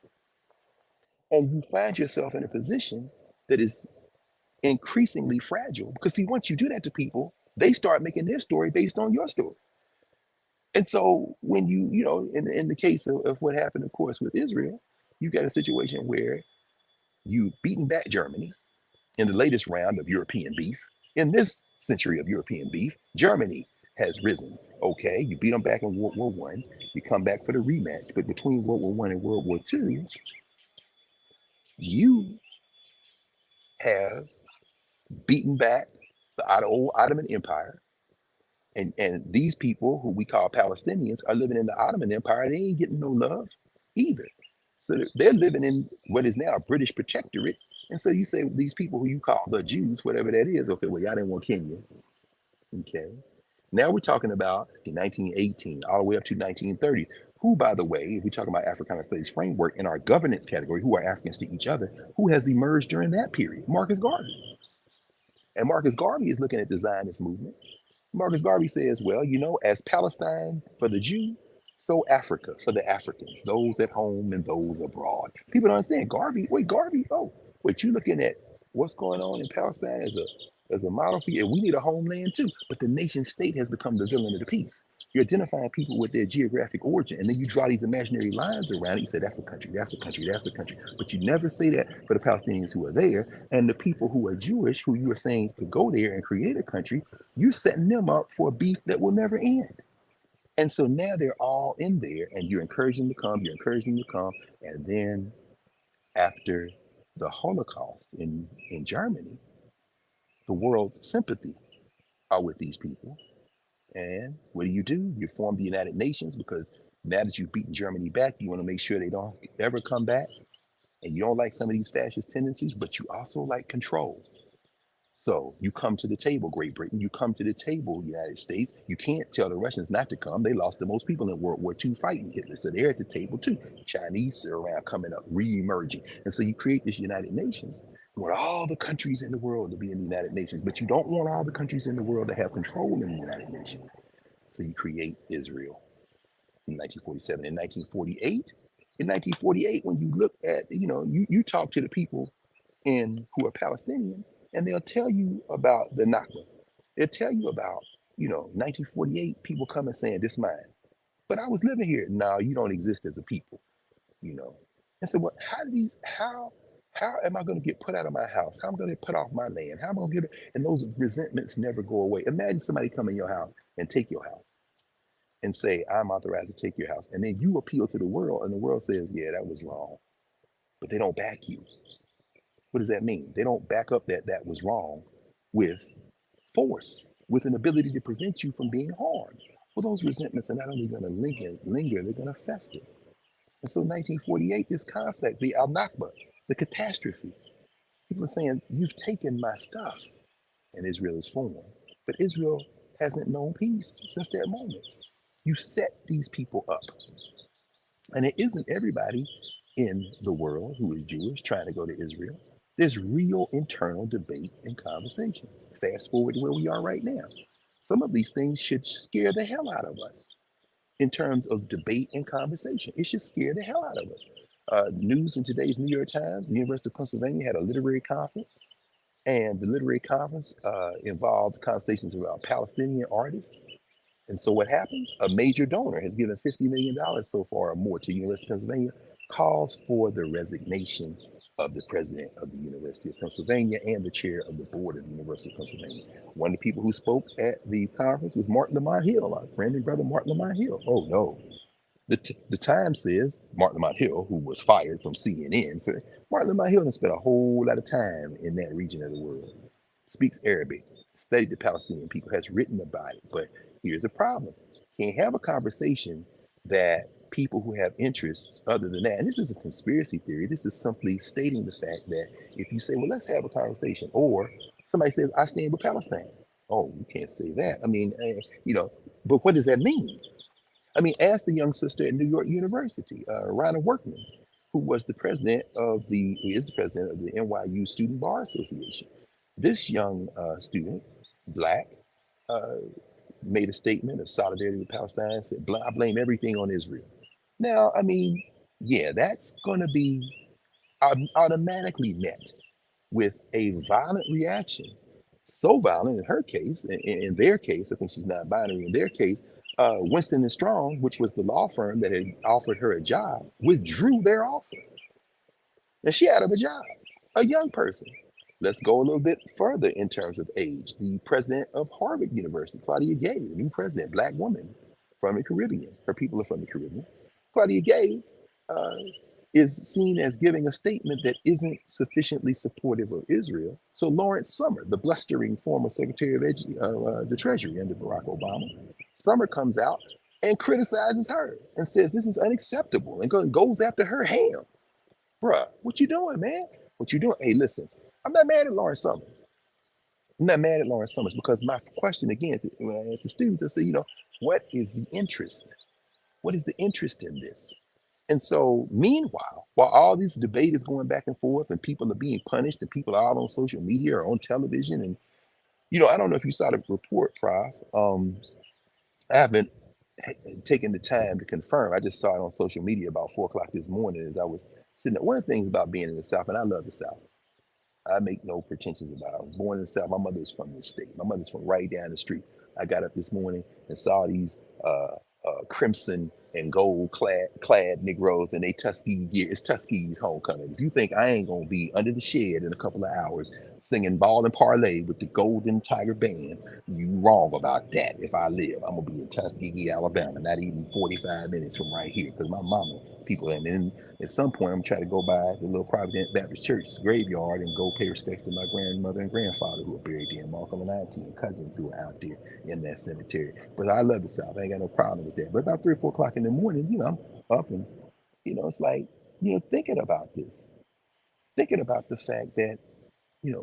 and you find yourself in a position that is increasingly fragile, because see, once you do that to people, they start making their story based on your story. And so when in the case of what happened, of course, with Israel, you got a situation where you beaten back Germany in the latest round of European beef. In this century of European beef, Germany has risen. Okay, you beat them back in World War One, you come back for the rematch. But between World War One and World War Two, you have beaten back the old Ottoman Empire. And these people who we call Palestinians are living in the Ottoman Empire. They ain't getting no love either. So they're living in what is now a British protectorate. And so you say these people who you call the Jews, whatever that is, okay, well, y'all didn't want Kenya. Okay. Now we're talking about the 1918 all the way up to 1930s. Who, by the way, if we talk about Africana Studies framework in our governance category, who are Africans to each other, who has emerged during that period? Marcus Garvey. And Marcus Garvey is looking at the Zionist movement. Marcus Garvey says, well, as Palestine for the Jew, so Africa for the Africans, those at home and those abroad. People don't understand. Garvey, oh, wait, you looking at what's going on in Palestine as a model for you, and we need a homeland too. But the nation state has become the villain of the piece. You're identifying people with their geographic origin, and then you draw these imaginary lines around it. You say, that's a country, that's a country, that's a country. But you never say that for the Palestinians who are there and the people who are Jewish, who you are saying could go there and create a country. You're setting them up for a beef that will never end. And so now they're all in there, and you're encouraging them to come, you're encouraging them to come. And then after the Holocaust in Germany, the world's sympathy are with these people. And what do? You form the United Nations because now that you've beaten Germany back, you want to make sure they don't ever come back. And you don't like some of these fascist tendencies, but you also like control. So you come to the table, Great Britain. You come to the table, United States. You can't tell the Russians not to come. They lost the most people in World War II fighting Hitler. So they're at the table too. Chinese are around coming up, re-emerging. And so you create this United Nations where all the countries in the world to be in the United Nations, but you don't want all the countries in the world to have control in the United Nations. So you create Israel in 1947. In 1948, when you look at, you talk to the people who are Palestinian, and they'll tell you about the Nakba. They'll tell you about, 1948, people coming saying, this mine. But I was living here. No, you don't exist as a people, you know. And so what how am I going to get put out of my house? How am I going to put off my land? How am I going to get it? And those resentments never go away. Imagine somebody come in your house and take your house and say, I'm authorized to take your house. And then you appeal to the world, and the world says, yeah, that was wrong. But they don't back you. What does that mean? They don't back up that was wrong with force, with an ability to prevent you from being harmed. Well, those resentments are not only going to linger, they're going to fester. And so 1948, this conflict, the Al Nakba, the catastrophe, people are saying, you've taken my stuff, and Israel is formed. But Israel hasn't known peace since that moment. You set these people up. And it isn't everybody in the world who is Jewish trying to go to Israel. There's real internal debate and conversation. Fast forward to where we are right now. Some of these things should scare the hell out of us in terms of debate and conversation. It should scare the hell out of us. News in today's New York Times, the University of Pennsylvania had a literary conference. And the literary conference involved conversations about Palestinian artists. And so what happens? A major donor has given $50 million so far or more to University of Pennsylvania, calls for the resignation of the president of the University of Pennsylvania and the chair of the board of the University of Pennsylvania. One of the people who spoke at the conference was Martin Lamont Hill, our friend and brother Martin Lamont Hill. Oh no. The Times says Martin Lamont Hill, who was fired from CNN, Martin Lamont Hill has spent a whole lot of time in that region of the world, speaks Arabic, studied the Palestinian people, has written about it. But here's a problem. Can't have a conversation that people who have interests other than that, and this is a conspiracy theory, this is simply stating the fact that if you say, well, let's have a conversation, or somebody says, I stand with Palestine. Oh, you can't say that. I mean, but what does that mean? I mean, ask the young sister at New York University, Rhonda Workman, who was the president who is the president of the NYU Student Bar Association. This young student, black, uh, made a statement of solidarity with Palestine, said, I blame everything on Israel. Now, I mean, yeah, that's going to be automatically met with a violent reaction. So violent in her case, in their case, I think she's not binary. In their case, Winston and Strong, which was the law firm that had offered her a job, withdrew their offer. And she out of a job, a young person. Let's go a little bit further in terms of age. The president of Harvard University, Claudia Gay, the new president, black woman from the Caribbean. Her people are from the Caribbean. Claudia Gay uh, is seen as giving a statement that isn't sufficiently supportive of Israel. So Lawrence Summer, the blustering former Secretary of the Treasury under Barack Obama, Summer comes out and criticizes her and says this is unacceptable and goes after her ham. Bruh, what you doing, man? What you doing? Hey, listen, I'm not mad at Lawrence Summers. I'm not mad at Lawrence Summers because my question again, when I ask the students, I say, what is the interest? What is the interest in this? And so, meanwhile, while all this debate is going back and forth and people are being punished and people are all on social media or on television, and, I don't know if you saw the report, Prof. I haven't taken the time to confirm. I just saw it on social media about 4 o'clock this morning as I was sitting there. One of the things about being in the South, and I love the South, I make no pretensions about it. I was born in the South. My mother is from this state. My mother's from right down the street. I got up this morning and saw these crimson and gold clad Negroes in a Tuskegee gear. It's Tuskegee's homecoming. If you think I ain't gonna be under the shed in a couple of hours singing Ball and Parlay with the Golden Tiger Band, you wrong about that. If I live, I'm gonna be in Tuskegee, Alabama, not even 45 minutes from right here, because my mama, people, and then at some point I'm trying to go by the little Providence Baptist Church graveyard and go pay respects to my grandmother and grandfather who are buried there, and my uncle and auntie and cousins who are out there in that cemetery. But I love the South. I ain't got no problem with that. But about 3 or 4 o'clock in the morning, I'm up and, it's like, thinking about this, thinking about the fact that,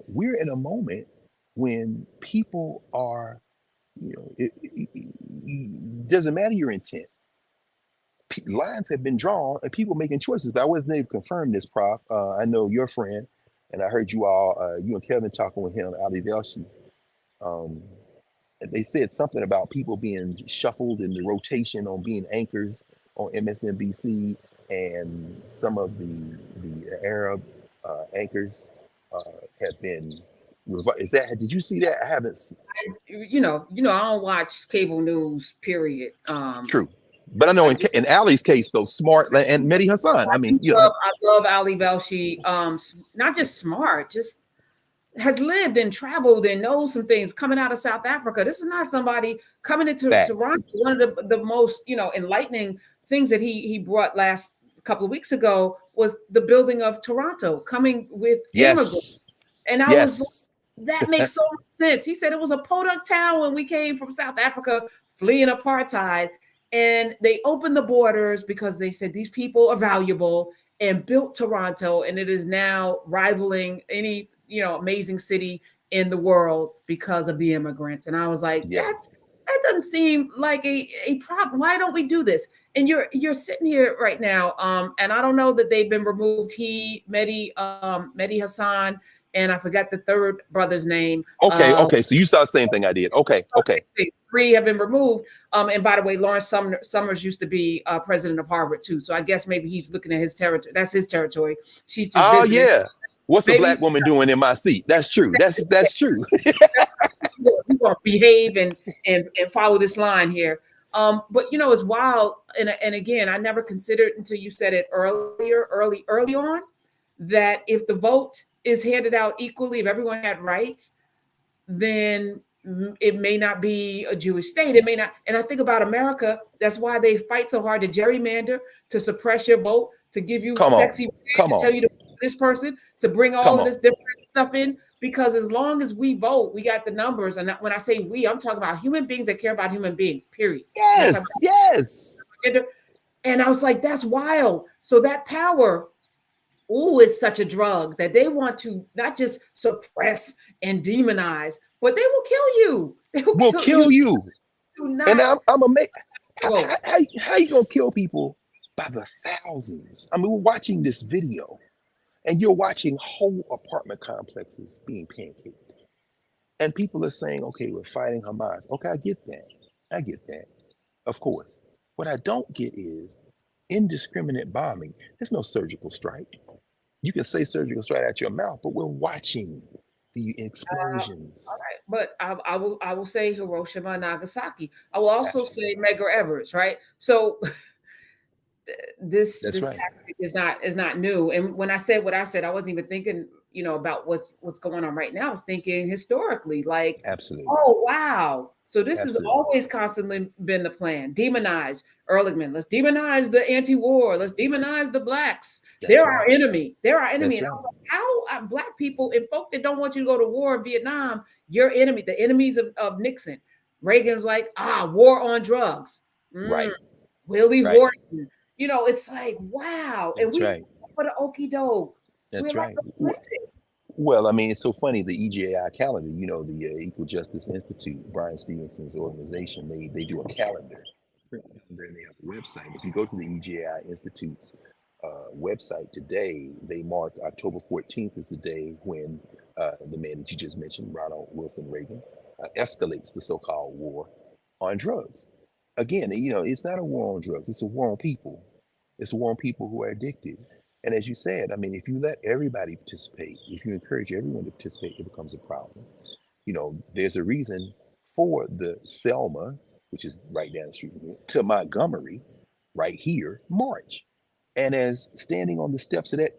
we're in a moment when people are, it doesn't matter your intent. Lines have been drawn and people making choices, but I wasn't able to confirm this, Prof. I know your friend, and I heard you all, you and Kevin talking with him, Ali Velshi. They said something about people being shuffled in the rotation on being anchors on MSNBC, and some of the Arab anchors have been. Is that? Did you see that? I haven't. I don't watch cable news. Period. True. But I know in Ali's case, though, smart and Mehdi Hassan. I mean, I love Ali Velshi. Not just smart, just has lived and traveled and knows some things coming out of South Africa. This is not somebody coming into Toronto. One of the most enlightening things that he brought last couple of weeks ago was the building of Toronto, coming with immigrants. And I was like, that makes so much sense. He said it was a podunk town when we came from South Africa fleeing apartheid. And they opened the borders because they said these people are valuable, and built Toronto. And it is now rivaling any, amazing city in the world because of the immigrants. And I was like, that doesn't seem like a problem. Why don't we do this? And you're sitting here right now. And I don't know that they've been removed. Mehdi Hassan, and I forgot the third brother's name. Okay. So you saw the same thing I did. Okay. 3 have been removed. And by the way, Lawrence Summers used to be president of Harvard too. So I guess maybe he's looking at his territory. That's his territory. She's just visiting. What's a maybe black woman doing in my seat? That's true. That's true. we're going to behave and follow this line here. But you know, it's wild. And again, I never considered until you said it early on, that if the vote is handed out equally, if everyone had rights, then it may not be a Jewish state. It may not. And I think about America. That's why they fight so hard to gerrymander, to suppress your vote, to give you Come on. sexy, Come to tell on. you to vote for this person, to bring all Come of on. this different stuff in. Because as long as we vote, we got the numbers. And when I say we, I'm talking about human beings that care about human beings. Period. I'm not talking Yes. Yes. about gender. And I was like, that's wild. So that power, ooh, is such a drug that they want to not just suppress and demonize, but they will kill you. They will Will kill you. kill you. Do And not I'm a make. vote. How you gonna kill people by the thousands? I mean, we're watching this video, and you're watching whole apartment complexes being pancaked, and people are saying, "Okay, we're fighting Hamas." Okay, I get that. I get that. Of course. What I don't get is indiscriminate bombing. There's no surgical strike. You can say surgical strike out your mouth, but we're watching the All explosions. right, but I will say Hiroshima and Nagasaki. I will also say Absolutely. Medgar Evers, right? So this That's this right. tactic is not new. And when I said what I said, I wasn't even thinking, about what's going on right now. I was thinking historically, like, Absolutely. oh wow. So this has Absolutely. always constantly been the plan. Demonize Ehrlichman. Let's demonize the anti-war. Let's demonize the blacks. They're That's our right. enemy. They're our enemy. That's And I right. was like, how are black people and folk that don't want you to go to war in Vietnam, your enemy, the enemies of Nixon. Reagan's like, war on drugs. Mm, Right. Willie Right. Horton. It's like, wow. And That's we right. for the okey doke. We're That's like right. complicit. Well, I mean, it's so funny. The EJI calendar, the Equal Justice Institute, Brian Stevenson's organization, they do a calendar, print calendar, and they have a website. If you go to the EJI Institute's website today, they mark October 14th as the day when the man that you just mentioned, Ronald Wilson Reagan, escalates the so-called war on drugs. Again, it's not a war on drugs; it's a war on people. It's a war on people who are addicted. And as you said, I mean, if you let everybody participate, if you encourage everyone to participate, it becomes a problem. There's a reason for the Selma, which is right down the street from here, to Montgomery, right here, march. And as standing on the steps of that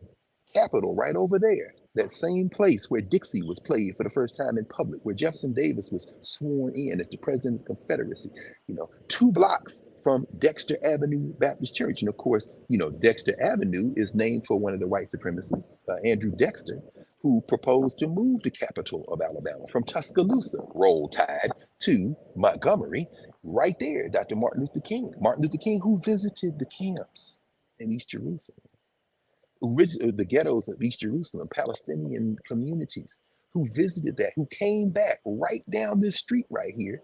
Capitol right over there, that same place where Dixie was played for the first time in public, where Jefferson Davis was sworn in as the president of the Confederacy, 2 blocks from Dexter Avenue Baptist Church. And of course, Dexter Avenue is named for one of the white supremacists, Andrew Dexter, who proposed to move the capital of Alabama from Tuscaloosa, Roll Tide, to Montgomery, right there, Dr. Martin Luther King. Martin Luther King, who visited the camps in East Jerusalem, the ghettos of East Jerusalem, Palestinian communities, who visited that, who came back right down this street right here,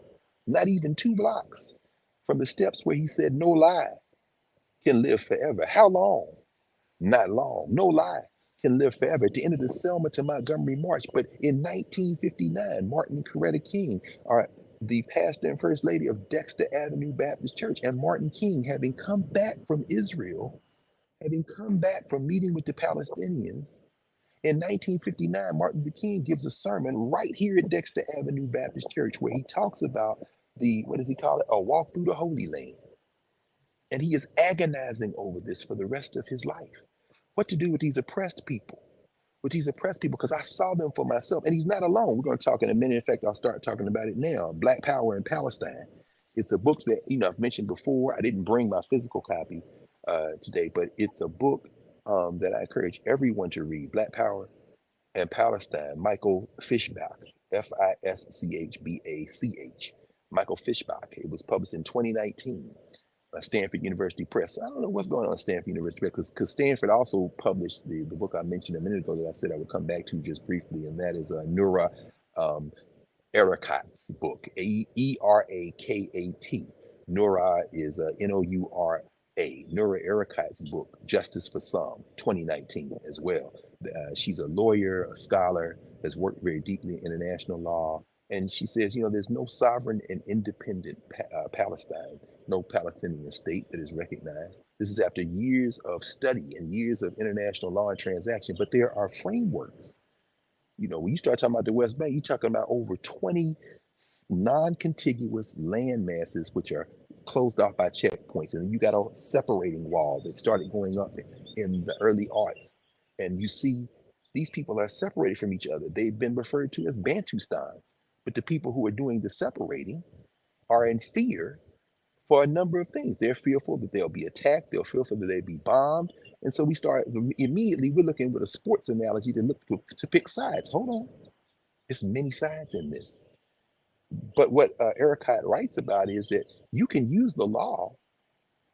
not even 2 blocks from the steps where he said, "No lie can live forever." How long? Not long. No lie can live forever. At the end of the Selma to Montgomery March. But in 1959, Martin and Coretta King are the pastor and first lady of Dexter Avenue Baptist Church. And Martin King, having come back from Israel, having come back from meeting with the Palestinians, in 1959, Martin Luther King gives a sermon right here at Dexter Avenue Baptist Church where he talks about what does he call it? A walk through the Holy Land. And he is agonizing over this for the rest of his life. What to do with these oppressed people? Because I saw them for myself. And he's not alone. We're going to talk in a minute. In fact, I'll start talking about it now. Black Power in Palestine. It's a book that, I've mentioned before. I didn't bring my physical copy today, but it's a book that I encourage everyone to read. Black Power and Palestine, Michael Fischbach, Fischbach. Michael Fischbach. It was published in 2019 by Stanford University Press. I don't know what's going on at Stanford University Press because Stanford also published the book I mentioned a minute ago that I said I would come back to just briefly, and that is Nura um, Erakat's book, Erakat. Nura is Noura. Nura Erakat's book, Justice for Some, 2019 as well. She's a lawyer, a scholar, has worked very deeply in international law. And she says, there's no sovereign and independent Palestine no Palestinian state that is recognized. This is after years of study and years of international law and transaction. But there are frameworks. When you start talking about the West Bank, you're talking about over 20 non-contiguous land masses which are closed off by checkpoints, and you got a separating wall that started going up in the early aughts, and you see these people are separated from each other. They've been referred to as Bantustans, but the people who are doing the separating are in fear for a number of things. They're fearful that they'll be attacked. They're fearful that they'll be bombed. And so we start immediately, we're looking with a sports analogy to look to pick sides. Hold on. There's many sides in this. But what Ericott writes about is that you can use the law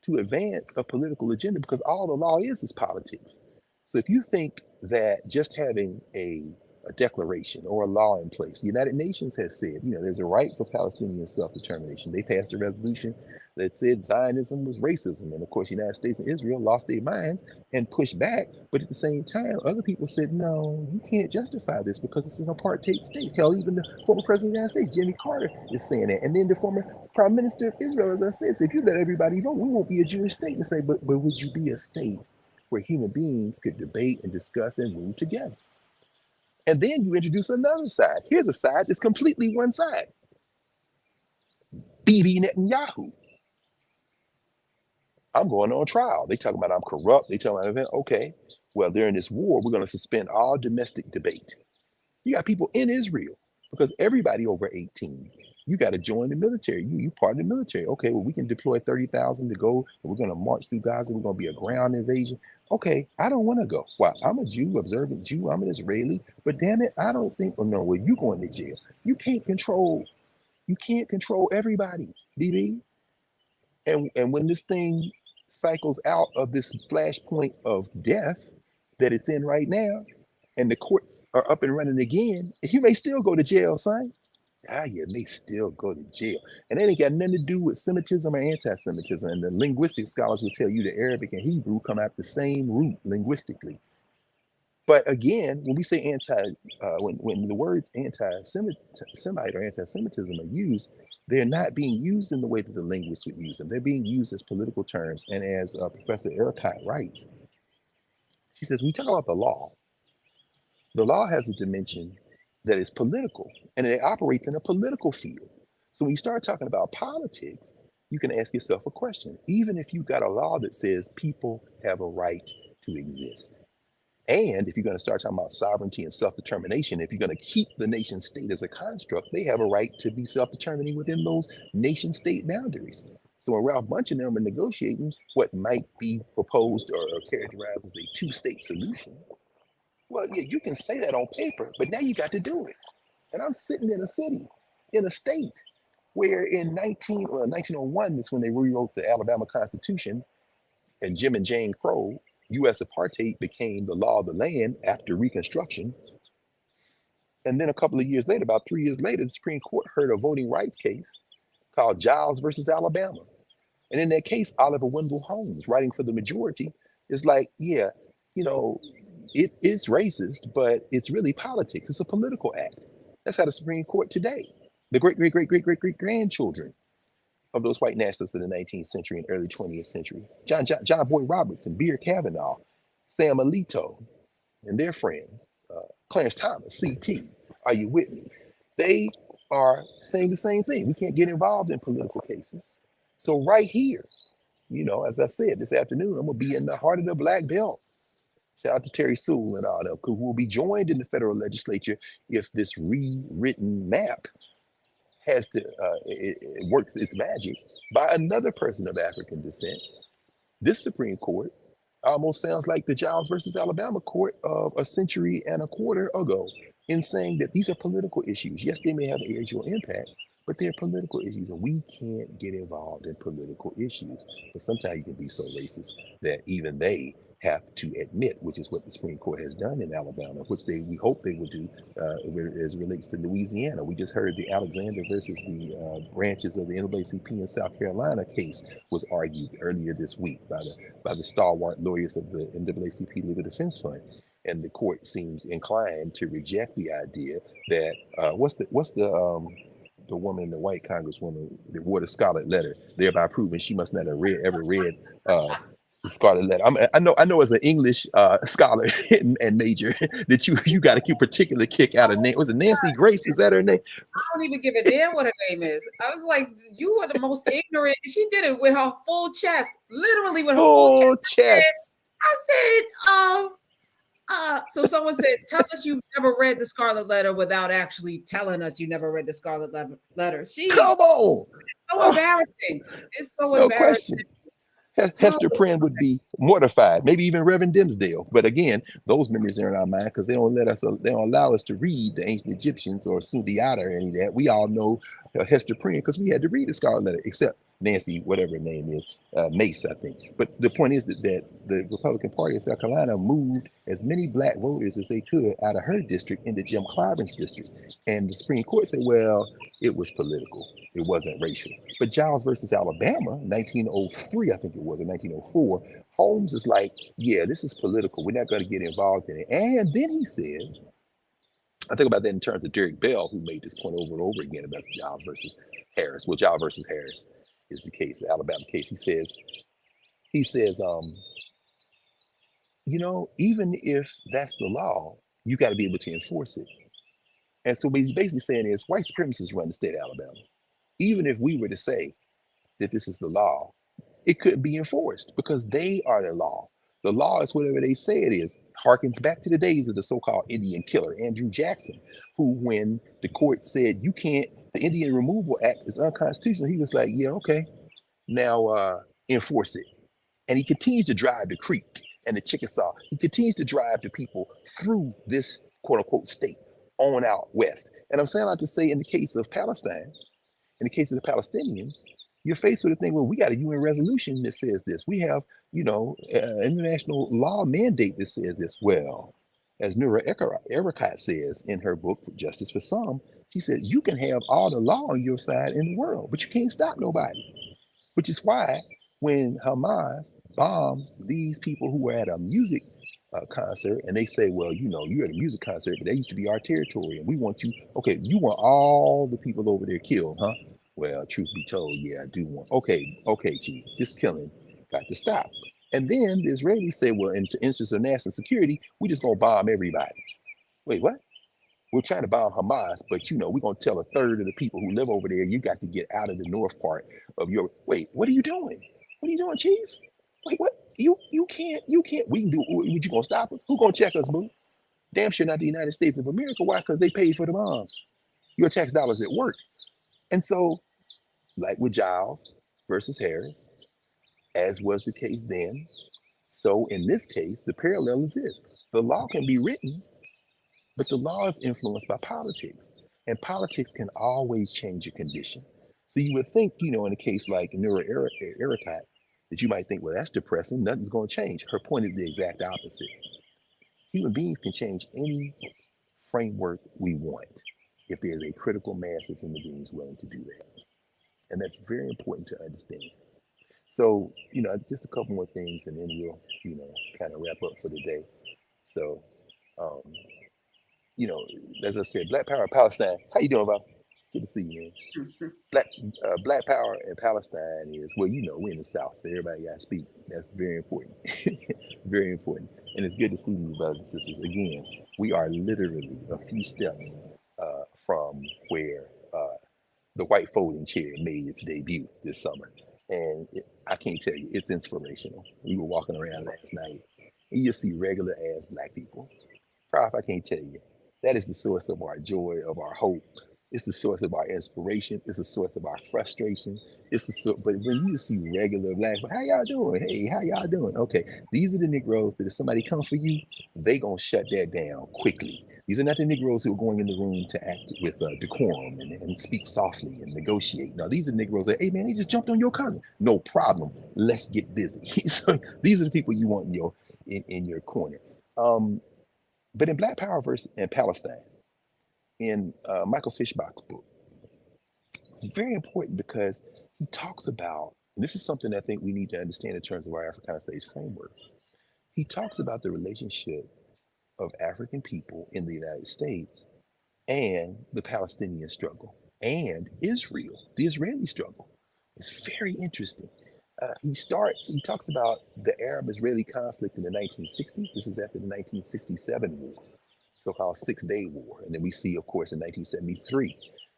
to advance a political agenda because all the law is politics. So if you think that just having a declaration or a law in place, the United Nations has said, there's a right for Palestinian self-determination. They passed a resolution that said Zionism was racism. And of course, the United States and Israel lost their minds and pushed back. But at the same time, other people said, no, you can't justify this because it's an apartheid state. Hell, even the former president of the United States, Jimmy Carter, is saying that. And then the former prime minister of Israel, as I said, if you let everybody vote, we won't be a Jewish state. And say, but would you be a state where human beings could debate and discuss and rule together? And then you introduce another side. Here's a side that's completely one side. Bibi Netanyahu. I'm going on trial. They talk about I'm corrupt. They tell me, okay, well, during this war, we're going to suspend all domestic debate. You got people in Israel because everybody over 18, you got to join the military. You part of the military. Okay, well, we can deploy 30,000 to go. And we're going to march through Gaza. We're going to be a ground invasion. Okay, I don't want to go. Why? I'm a Jew, observant Jew. I'm an Israeli. But damn it, I don't think, well, no, well, you going to jail. You can't control everybody, BB. And when this thing cycles out of this flashpoint of death that it's in right now, and the courts are up and running again, you may still go to jail, son. You may still go to jail. And that ain't got nothing to do with Semitism or anti-Semitism. And the linguistic scholars will tell you that Arabic and Hebrew come out the same root linguistically. But again, when we say when the words anti-Semite or anti-Semitism are used, they're not being used in the way that the linguists would use them. They're being used as political terms. And as Professor Ericott writes, she says, we talk about the law has a dimension that is political, and it operates in a political field. So when you start talking about politics, you can ask yourself a question. Even if you've got a law that says people have a right to exist, and if you're going to start talking about sovereignty and self-determination, if you're going to keep the nation state as a construct, they have a right to be self-determining within those nation state boundaries. So when Ralph Bunche and them are negotiating what might be proposed or characterized as a two-state solution, well, yeah, you can say that on paper, but now you got to do it. And I'm sitting in a city, in a state, where in 1901 is when they rewrote the Alabama Constitution, and Jim and Jane Crow, U.S. apartheid became the law of the land after Reconstruction. And then a couple of years later, about 3 years later, the Supreme Court heard a voting rights case called Giles versus Alabama. And in that case, Oliver Wendell Holmes, writing for the majority, is like, yeah, it's racist, but it's really politics. It's a political act. That's how the Supreme Court today, the great grandchildren of those white nationalists of the 19th century and early 20th century, John Boyd Roberts and Beer Kavanaugh, Sam Alito and their friends, Clarence Thomas, CT, are you with me? They are saying the same thing. We can't get involved in political cases. So right here, as I said, this afternoon, I'm going to be in the heart of the Black Belt. Shout out to Terry Sewell and all them, who will be joined in the federal legislature if this rewritten map has to it works its magic by another person of African descent. This Supreme Court almost sounds like the Giles versus Alabama court of a century and a quarter ago in saying that these are political issues. Yes, they may have an actual impact, but they're political issues, and we can't get involved in political issues. But sometimes you can be so racist that even they have to admit, which is what the Supreme Court has done in Alabama, which we hope they will do as it relates to Louisiana. We just heard the Alexander versus the branches of the NAACP in South Carolina case was argued earlier this week by the stalwart lawyers of the NAACP Legal Defense Fund. And the court seems inclined to reject the idea that what's the the woman, the white congresswoman that wore the scarlet letter, thereby proving she must not have ever read uh, the scarlet letter. I know as an English scholar and major that you got a particular kick out of name. Was it Nancy Grace? Is that her name? I don't even give a damn what her name is. I was like, you are the most ignorant. She did it with her full chest, literally with her full chest. Full chest. So someone said, tell us you've never read the Scarlet Letter without actually telling us you never read the Scarlet Letter. Come on. So Oh, embarrassing. It's so no embarrassing. question. Oh, Hester Prynne would be mortified, maybe even Reverend Dimsdale. But again, those memories are in our mind because they don't allow us to read the ancient Egyptians or Sundiata or any of that. We all know Hester Prynne because we had to read the Scarlet Letter, except Nancy, whatever her name is, Mace, I think. But the point is that the Republican Party of South Carolina moved as many black voters as they could out of her district into Jim Clyburn's district. And the Supreme Court said, well, it was political. It wasn't racial. But Giles versus Alabama, 1903, I think it was, or 1904, Holmes is like, yeah, this is political. We're not going to get involved in it. And then he says, I think about that in terms of Derek Bell, who made this point over and over again about Giles versus Harris. Well, Giles versus Harris is the case, the Alabama case. He says, even if that's the law, you got to be able to enforce it. And so what he's basically saying is white supremacists run the state of Alabama. Even if we were to say that this is the law, it couldn't be enforced because they are the law. The law is whatever they say it is. Harkens back to the days of the so-called Indian killer, Andrew Jackson, who, when the court said you can't, the Indian Removal Act is unconstitutional, he was like, yeah, okay, now enforce it. And he continues to drive the Creek and the Chickasaw. He continues to drive the people through this quote unquote state on out west. And I'm saying that to say, in the case of Palestine, in the case of the Palestinians, you're faced with a thing where we got a UN resolution that says this. We have, international law mandate that says this. Well, as Nura Erakat says in her book, Justice for Some, she said, you can have all the law on your side in the world, but you can't stop nobody. Which is why when Hamas bombs these people who were at a music concert and they say, well, you're at a music concert, but that used to be our territory and we want you, okay, you want all the people over there killed, huh? Well, truth be told, yeah, I do want, okay, chief, this killing got to stop. And then the Israelis say, well, in instance of national security, we just gonna bomb everybody. Wait, what? We're trying to bomb Hamas, but we're gonna tell a third of the people who live over there, you got to get out of the north part of your. Wait, what are you doing? What are you doing, Chief? Wait, what? You can't. We can do. What you gonna stop us? Who gonna check us, boo? Damn sure not the United States of America. Why? Because they paid for the bombs. Your tax dollars at work. And so, like with Giles versus Harris, as was the case then, so in this case, the parallel is this: the law can be written, but the law is influenced by politics, and politics can always change your condition. So you would think, in a case like Nura Erakat, that you might think, well, that's depressing. Nothing's going to change. Her point is the exact opposite. Human beings can change any framework we want if there's a critical mass of human beings willing to do that. And that's very important to understand. So, just a couple more things and then we'll, kind of wrap up for the day. So, um, you know, as I said, Black Power in Palestine. How you doing, Bob? Good to see you, man. Black Power in Palestine is, well, we're in the South, so everybody got to speak. That's very important, very important. And it's good to see these brothers and sisters again. We are literally a few steps from where the white folding chair made its debut this summer, and I can't tell you, it's inspirational. We were walking around last night, and you see regular ass black people. Prof, I can't tell you. That is the source of our joy, of our hope. It's the source of our inspiration. It's the source of our frustration. But when you see regular black, how y'all doing? Hey, how y'all doing? Okay, these are the Negroes that if somebody come for you, they gonna shut that down quickly. These are not the Negroes who are going in the room to act with decorum and speak softly and negotiate. No, these are Negroes that, hey man, they just jumped on your cousin. No problem. Let's get busy. So these are the people you want in your corner. Um, but in Black Power versus in Palestine, in Michael Fishbach's book, it's very important because he talks about, and this is something I think we need to understand in terms of our Africana Studies framework. He talks about the relationship of African people in the United States and the Palestinian struggle. and Israel, the Israeli struggle. It's very interesting. He talks about the Arab Israeli conflict in the 1960s. This is after the 1967 war, so called Six-Day War. And then we see, of course, in 1973,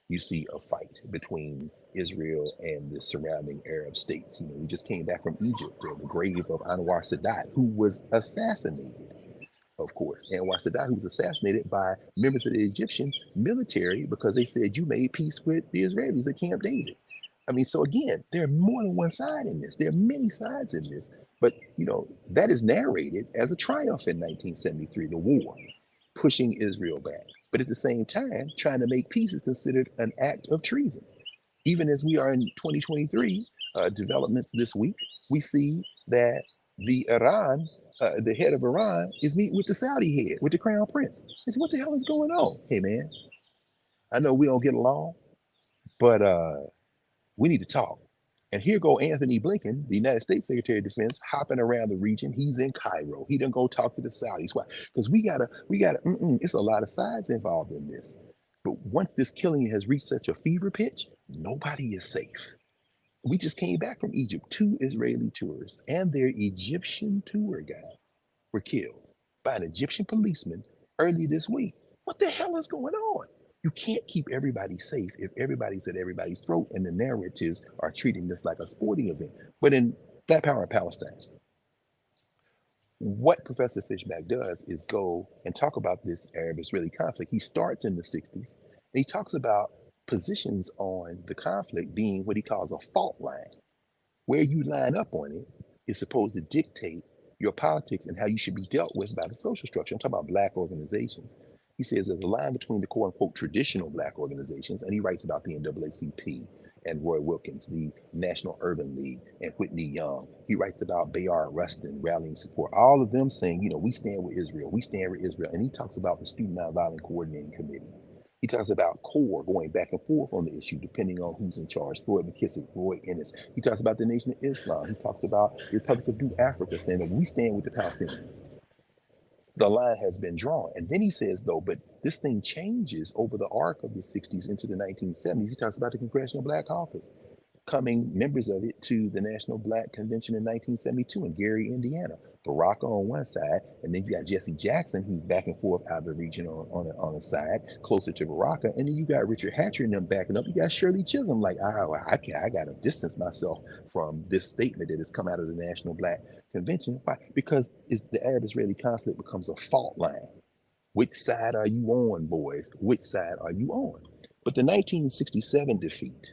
you see a fight between Israel and the surrounding Arab states. We just came back from Egypt, the grave of Anwar Sadat, who was assassinated, of course. Anwar Sadat, who was assassinated by members of the Egyptian military because they said you made peace with the Israelis at Camp David. I mean, so again, there are more than one side in this. There are many sides in this, but that is narrated as a triumph in 1973, the war, pushing Israel back. But at the same time, trying to make peace is considered an act of treason. Even as we are in 2023, developments this week, we see that the head of Iran, is meeting with the Saudi head, with the crown prince. I said, what the hell is going on? Hey, man, I know we don't get along, but we need to talk. And here go Anthony Blinken, the United States Secretary of Defense, hopping around the region. He's in Cairo. He didn't go talk to the Saudis. Why? Because it's a lot of sides involved in this. But once this killing has reached such a fever pitch, nobody is safe. We just came back from Egypt. Two Israeli tourists and their Egyptian tour guide were killed by an Egyptian policeman early this week. What the hell is going on? You can't keep everybody safe if everybody's at everybody's throat and the narratives are treating this like a sporting event. But in Black Power in Palestine, what Professor Fishback does is go and talk about this Arab Israeli conflict. He starts in the 60s and he talks about positions on the conflict being what he calls a fault line. Where you line up on it is supposed to dictate your politics and how you should be dealt with by the social structure. I'm talking about black organizations. He says there's a line between the quote unquote traditional black organizations, and he writes about the NAACP and Roy Wilkins, the National Urban League, and Whitney Young. He writes about Bayard Rustin rallying support, all of them saying, we stand with Israel, we stand with Israel. And he talks about the Student Nonviolent Coordinating Committee. He talks about Carr going back and forth on the issue, depending on who's in charge. Floyd McKissick, Roy Ennis. He talks about the Nation of Islam. He talks about the Republic of New Africa, saying that we stand with the Palestinians. The line has been drawn. And then he says, though, but this thing changes over the arc of the 60s into the 1970s. He talks about the Congressional Black Caucus, coming members of it to the National Black Convention in 1972 in Gary, Indiana. Baraka on one side, and then you got Jesse Jackson, who's back and forth out of the region on a side, closer to Baraka, and then you got Richard Hatcher and them backing up. You got Shirley Chisholm, like, I got to distance myself from this statement that has come out of the National Black Convention. Why? Because the Arab-Israeli conflict becomes a fault line. Which side are you on, boys? Which side are you on? But the 1967 defeat,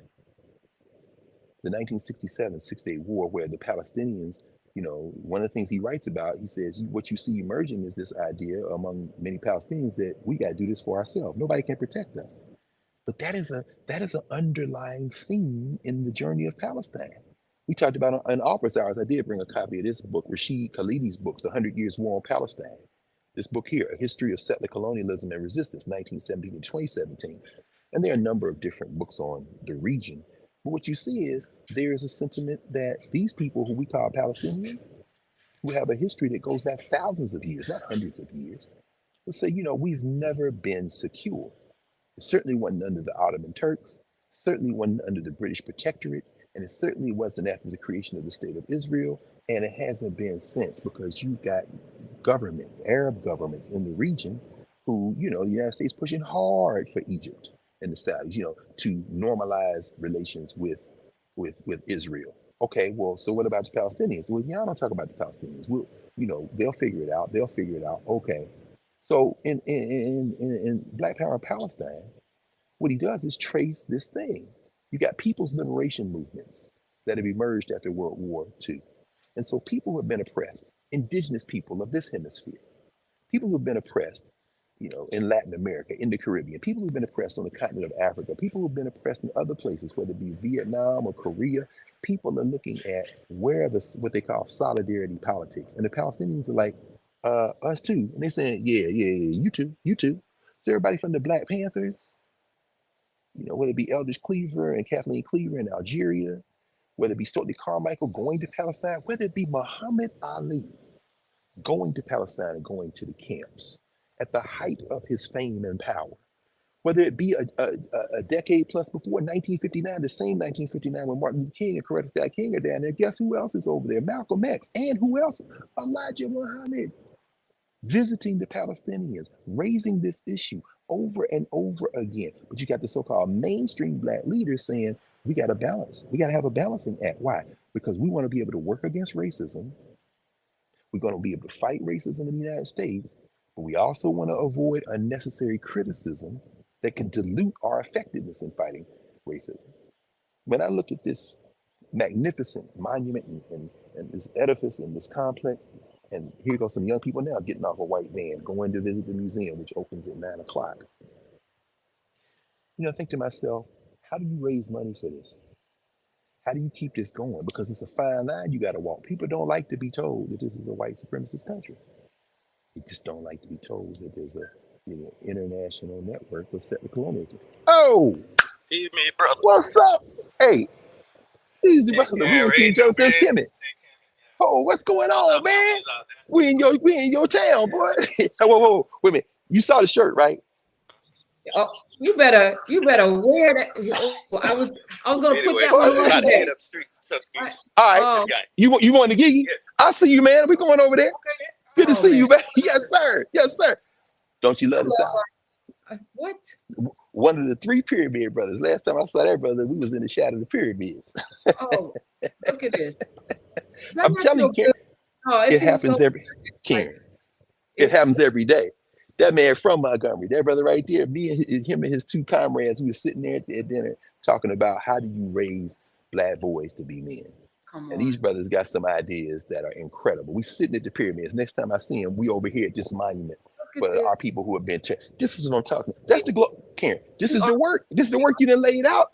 the 1967 Six-Day War, where the Palestinians, one of the things he writes about, he says, what you see emerging is this idea among many Palestinians that we got to do this for ourselves. Nobody can protect us. But that is an underlying theme in the journey of Palestine. We talked about in office hours. I did bring a copy of this book, Rashid Khalidi's book, The 100 Years War on Palestine. This book here, A History of Settler Colonialism and Resistance, 1917 to 2017. And there are a number of different books on the region. But what you see is there is a sentiment that these people who we call Palestinians, who have a history that goes back thousands of years, not hundreds of years, will say, we've never been secure. It certainly wasn't under the Ottoman Turks, certainly wasn't under the British Protectorate, and it certainly wasn't after the creation of the State of Israel, and it hasn't been since, because you've got governments, Arab governments in the region who, the United States pushing hard for Egypt and the Saudis, to normalize relations with Israel. Okay, well, so what about the Palestinians? Well, y'all don't talk about the Palestinians. They'll figure it out. They'll figure it out. Okay. So in Black Power in Palestine, what he does is trace this thing. You got people's liberation movements that have emerged after World War II. And so people who have been oppressed, indigenous people of this hemisphere, people who have been oppressed, in Latin America, in the Caribbean, people who've been oppressed on the continent of Africa, people who've been oppressed in other places, whether it be Vietnam or Korea, people are looking at what they call solidarity politics. And the Palestinians are like, us too. And they're saying, yeah, you too, you too. So everybody from the Black Panthers, whether it be Eldridge Cleaver and Kathleen Cleaver in Algeria, whether it be Stokely Carmichael going to Palestine, whether it be Muhammad Ali going to Palestine and going to the camps at the height of his fame and power, whether it be a decade plus before 1959, the same 1959 when Martin Luther King and Coretta Scott King are down there. Guess who else is over there? Malcolm X. And who else? Elijah Muhammad, visiting the Palestinians, raising this issue over and over again. But you got the so-called mainstream black leaders saying we got to balance. We got to have a balancing act. Why? Because we want to be able to work against racism. We're going to be able to fight racism in the United States, but we also want to avoid unnecessary criticism that can dilute our effectiveness in fighting racism. When I look at this magnificent monument and this edifice and this complex, and here goes some young people now getting off a white van, going to visit the museum, which opens at 9 o'clock. I think to myself, how do you raise money for this? How do you keep this going? Because it's a fine line you got to walk. People don't like to be told that this is a white supremacist country. They just don't like to be told that there's a international network of settler colonialism. Oh, He me, brother. what's up? Hey, these Yeah, brothers. We ain't seen each other since Kemet. Oh, what's going on, man? We in your town, boy. Whoa, wait a minute. You saw the shirt, right? Oh, you better wear that. Oh, I was gonna put that one on today. All right. You want to gig? I see you, man. We going over there. Good to see you, man. Yes, sir. Yes, sir. Don't you love the South? What? One of the 3 pyramid brothers. Last time I saw that brother, we was in the shadow of the pyramids. Oh, look at this. I'm telling you, Karen, it happens It happens every day. That man from Montgomery, that brother right there, him and his 2 comrades, we were sitting there at dinner talking about how do you raise black boys to be men. And these brothers got some ideas that are incredible. We sitting at the pyramids. Next time I see them, we over here at this monument for our people who have been. This is what I'm talking about. That's the Karen. This is the work. This is the work you done laid out.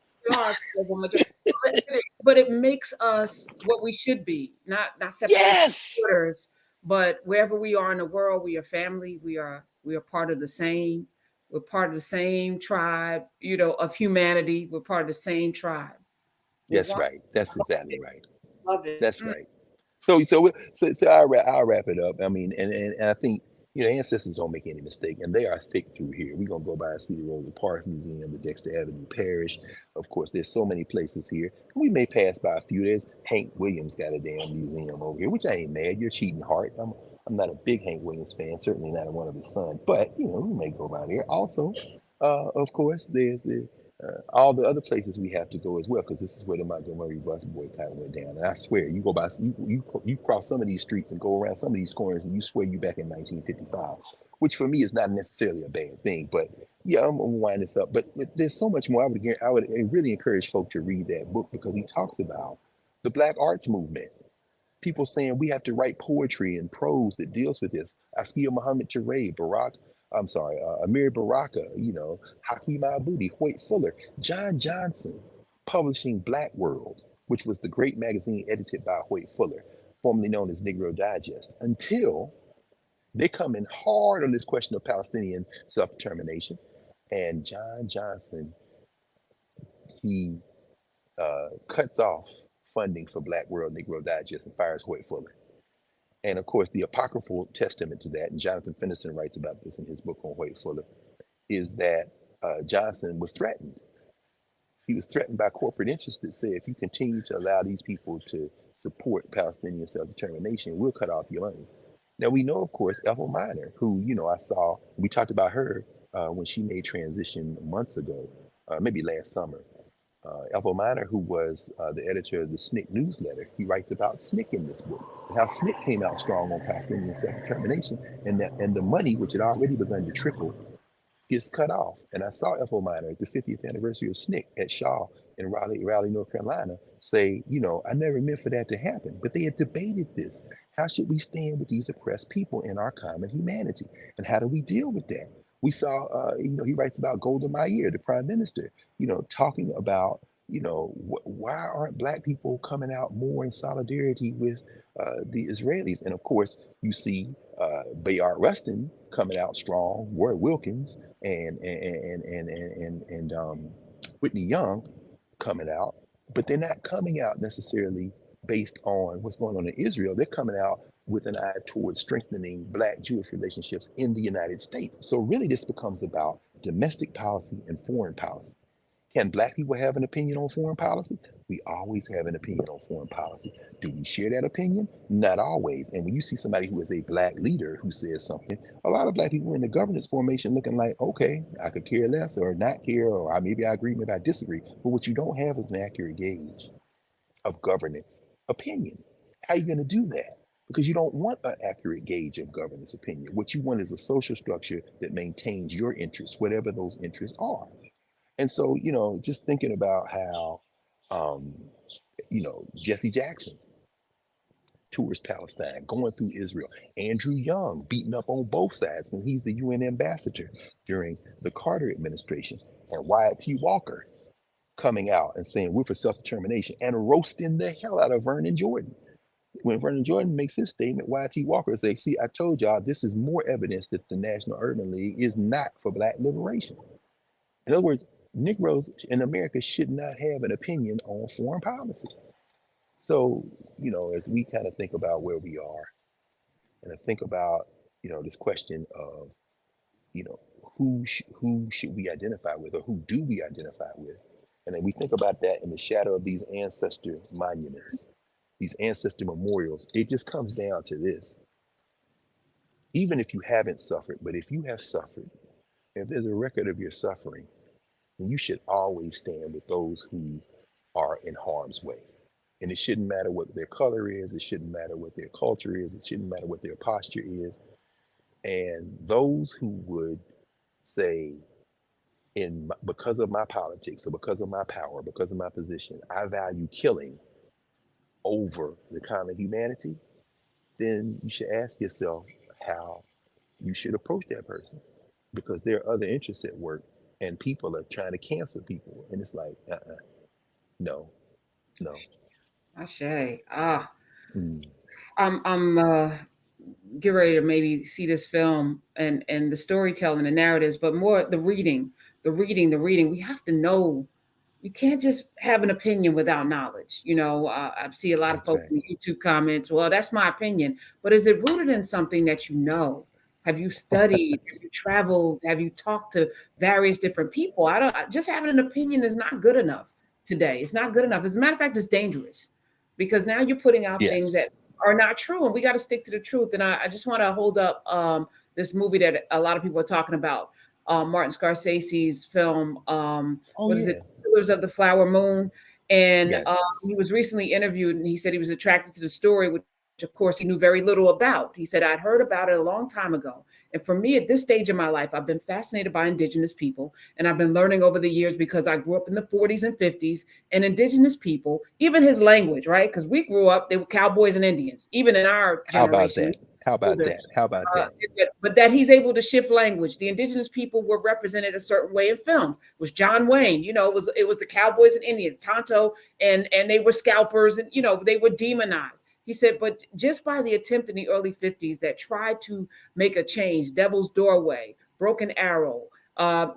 But it makes us what we should be, not separate. Yes. Borders, but wherever we are in the world, we are family. We are part of the same. We're part of the same tribe, of humanity. We're part of the same tribe. That's right. That's exactly right. Love it. That's right. So I'll wrap it up. I mean, and I think ancestors don't make any mistake, and they are thick through here. We're gonna go by Cedar Rosa Parks Museum, the Dexter Avenue Parish. Of course, there's so many places here. We may pass by a few. There's Hank Williams got a damn museum over here, which I ain't mad. You're cheating heart. I'm not a big Hank Williams fan, certainly not one of his sons, but we may go by there. Also, of course, there's all the other places we have to go as well, because this is where the Montgomery bus boycott went down. And I swear, you go by, you cross some of these streets and go around some of these corners, and you swear you back in 1955, which for me is not necessarily a bad thing. But yeah, I'm gonna wind this up. But there's so much more. I would really encourage folks to read that book, because he talks about the Black arts movement. People saying we have to write poetry and prose that deals with this. Askia Muhammad Touré, Amir Baraka, Hakeem Abudi, Hoyt Fuller, John Johnson, publishing Black World, which was the great magazine edited by Hoyt Fuller, formerly known as Negro Digest, until they come in hard on this question of Palestinian self-determination. And John Johnson, he cuts off funding for Black World, Negro Digest, and fires Hoyt Fuller. And of course, the apocryphal testament to that, and Jonathan Fennison writes about this in his book on Hoyt Fuller, is that Johnson was threatened. He was threatened by corporate interests that said, if you continue to allow these people to support Palestinian self-determination, we'll cut off your money. Now, we know, of course, Ethel Minor, who, we talked about her when she made transition months ago, maybe last summer. Ethel Minor, who was the editor of the SNCC newsletter, he writes about SNCC in this book, and how SNCC came out strong on Palestinian self-determination, and the money, which had already begun to trickle, gets cut off. And I saw Ethel Minor at the 50th anniversary of SNCC at Shaw in Raleigh, North Carolina, say, I never meant for that to happen. But they had debated this. How should we stand with these oppressed people in our common humanity? And how do we deal with that? We saw, he writes about Golda Meir, the prime minister, talking about, why aren't Black people coming out more in solidarity with the Israelis? And of course, you see Bayard Rustin coming out strong, Roy Wilkins and Whitney Young coming out, but they're not coming out necessarily based on what's going on in Israel. They're coming out with an eye towards strengthening Black-Jewish relationships in the United States. So really this becomes about domestic policy and foreign policy. Can black people have an opinion on foreign policy? We always have an opinion on foreign policy. Do we share that opinion? Not always. And when you see somebody who is a black leader who says something, a lot of black people in the governance formation looking like, okay, I could care less or not care, or maybe I agree, maybe I disagree. But what you don't have is an accurate gauge of governance opinion. How are you going to do that? Because you don't want an accurate gauge of governance opinion. What you want is a social structure that maintains your interests, whatever those interests are. And so, just thinking about how, um, Jesse Jackson tours Palestine, going through Israel, Andrew Young beaten up on both sides when he's the UN ambassador during the Carter administration, and Wyatt T. Walker coming out and saying we're for self-determination and roasting the hell out of Vernon Jordan. When Vernon Jordan makes his statement, Wyatt T. Walker says, see, I told y'all this is more evidence that the National Urban League is not for black liberation. In other words, Negroes in America should not have an opinion on foreign policy. So, as we kind of think about where we are, and I think about, this question of, you know, who should we identify with, or who do we identify with? And then we think about that in the shadow of these ancestor monuments, these ancestor memorials. It just comes down to this. Even if you haven't suffered, but if you have suffered, if there's a record of your suffering, then you should always stand with those who are in harm's way. And it shouldn't matter what their color is, it shouldn't matter what their culture is, it shouldn't matter what their posture is. And those who would say, because of my politics or because of my power, because of my position, I value killing over the common humanity, then you should ask yourself how you should approach that person, because there are other interests at work and people are trying to cancel people. And it's like, no, no. Ashe. Mm. I'm get ready to maybe see this film and the storytelling, the narratives, but more the reading, the reading. We have to know. You can't just have an opinion without knowledge. I see a lot of That's folks right. in YouTube comments. Well, that's my opinion, but is it rooted in something that you know? Have you studied? Have you traveled? Have you talked to various different people? Just having an opinion is not good enough today. It's not good enough. As a matter of fact, it's dangerous because now you're putting out things Yes. that are not true, and we got to stick to the truth. And I just want to hold up this movie that a lot of people are talking about, Martin Scorsese's film. Oh, What is it? yeah. Pillars of the Flower Moon. And Yes. he was recently interviewed, and he said he was attracted to the story, which of course he knew very little about. He said, I'd heard about it a long time ago. And for me, at this stage of my life, I've been fascinated by indigenous people. And I've been learning over the years because I grew up in the 40s and 50s, and indigenous people, even his language, right? Because we grew up, they were cowboys and Indians, even in our How about generation. that? How about Older. that? How about that? But that he's able to shift language. The indigenous people were represented a certain way in film. It was John Wayne, it was the cowboys and Indians, Tonto, and they were scalpers, and they were demonized. He said, but just by the attempt in the early 50s that tried to make a change, Devil's Doorway, Broken Arrow,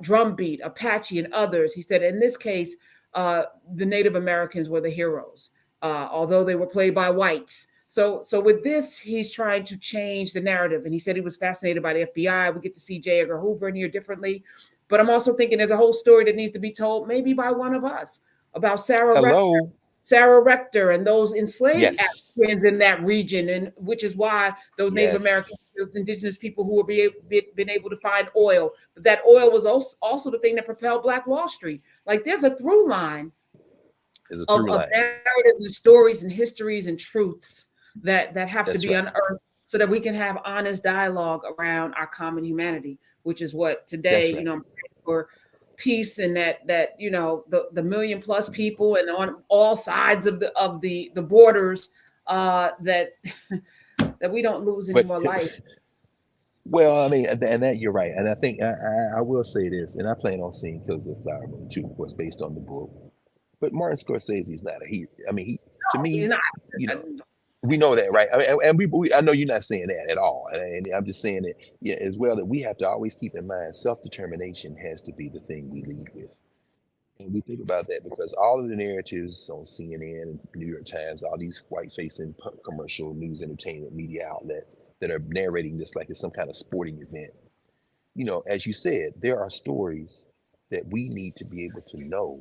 Drumbeat, Apache, and others, he said, in this case, the Native Americans were the heroes, although they were played by whites. So with this, he's trying to change the narrative. And he said he was fascinated by the FBI. We get to see J. Edgar Hoover in here differently. But I'm also thinking there's a whole story that needs to be told, maybe by one of us, about Hello. Sarah Rector and those enslaved Yes. Africans in that region, and which is why those Native American, Yes. those indigenous people who were been able to find oil. But that oil was also the thing that propelled Black Wall Street. Like there's a through line Is a of, through of line. narratives and stories and histories and truths that have to That's be right. unearthed so that we can have honest dialogue around our common humanity, which is what today, That's right. I'm praying for peace, and that the million plus people and on all sides of the borders, that that we don't lose any But more life. well, I mean, and that you're right. And I think I will say this, and I plan on seeing Killers of the Flower Moon too, of course, based on the book. But Martin Scorsese is not a hero. I mean, to No, he's me, not. you know, we know that, right? I mean, and I know you're not saying that at all, and I'm just saying it, yeah, as well, that we have to always keep in mind self-determination has to be the thing we lead with. And we think about that because all of the narratives on CNN, New York Times, all these white-facing commercial news entertainment media outlets that are narrating this like it's some kind of sporting event, as you said, there are stories that we need to be able to know.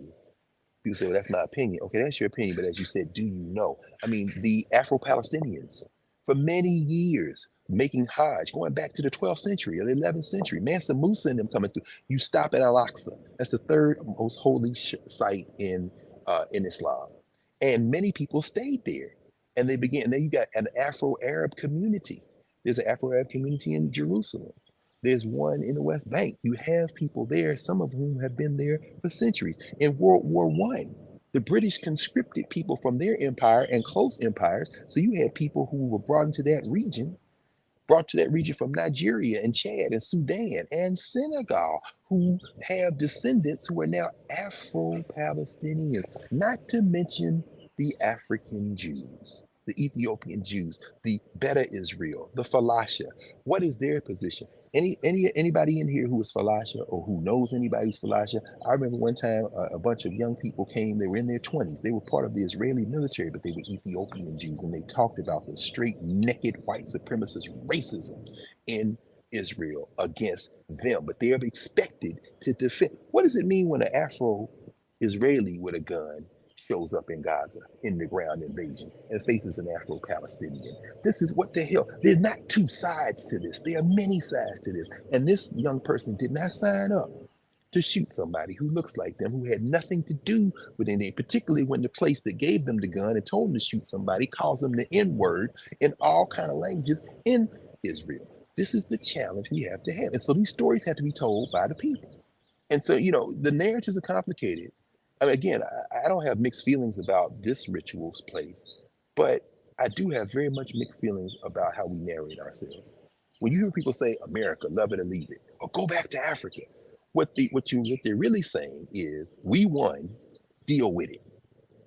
People say, well, that's my opinion. Okay, that's your opinion. But as you said, do you know? I mean, the Afro Palestinians, for many years, making Hajj, going back to the 12th century or the 11th century, Mansa Musa and them coming through. You stop at Al Aqsa. That's the third most holy site in Islam. And many people stayed there. And they began, and then you got an Afro Arab community. There's an Afro Arab community in Jerusalem. There's one in the West Bank. You have people there, some of whom have been there for centuries. In World War One, the British conscripted people from their empire and close empires. So you had people who were brought to that region from Nigeria and Chad and Sudan and Senegal, who have descendants who are now Afro-Palestinians, not to mention the African Jews, the Ethiopian Jews, the Beta Israel, the Falasha. What is their position? Anybody in here who is Falasha or who knows anybody who's Falasha? I remember one time a bunch of young people came. They were in their 20s. They were part of the Israeli military, but they were Ethiopian Jews, and they talked about the straight, naked white supremacist racism in Israel against them. But they are expected to defend. What does it mean when an Afro-Israeli with a gun shows up in Gaza in the ground invasion and faces an Afro-Palestinian? This is what the hell. There's not two sides to this. There are many sides to this. And this young person did not sign up to shoot somebody who looks like them, who had nothing to do with anything, particularly when the place that gave them the gun and told them to shoot somebody calls them the N-word in all kind of languages in Israel. This is the challenge we have to have. And so these stories have to be told by the people. And so, the narratives are complicated. I mean, again, I don't have mixed feelings about this ritual's place, but I do have very much mixed feelings about how we narrate ourselves. When you hear people say America, love it or leave it, or go back to Africa, what they're really saying is we won, deal with it.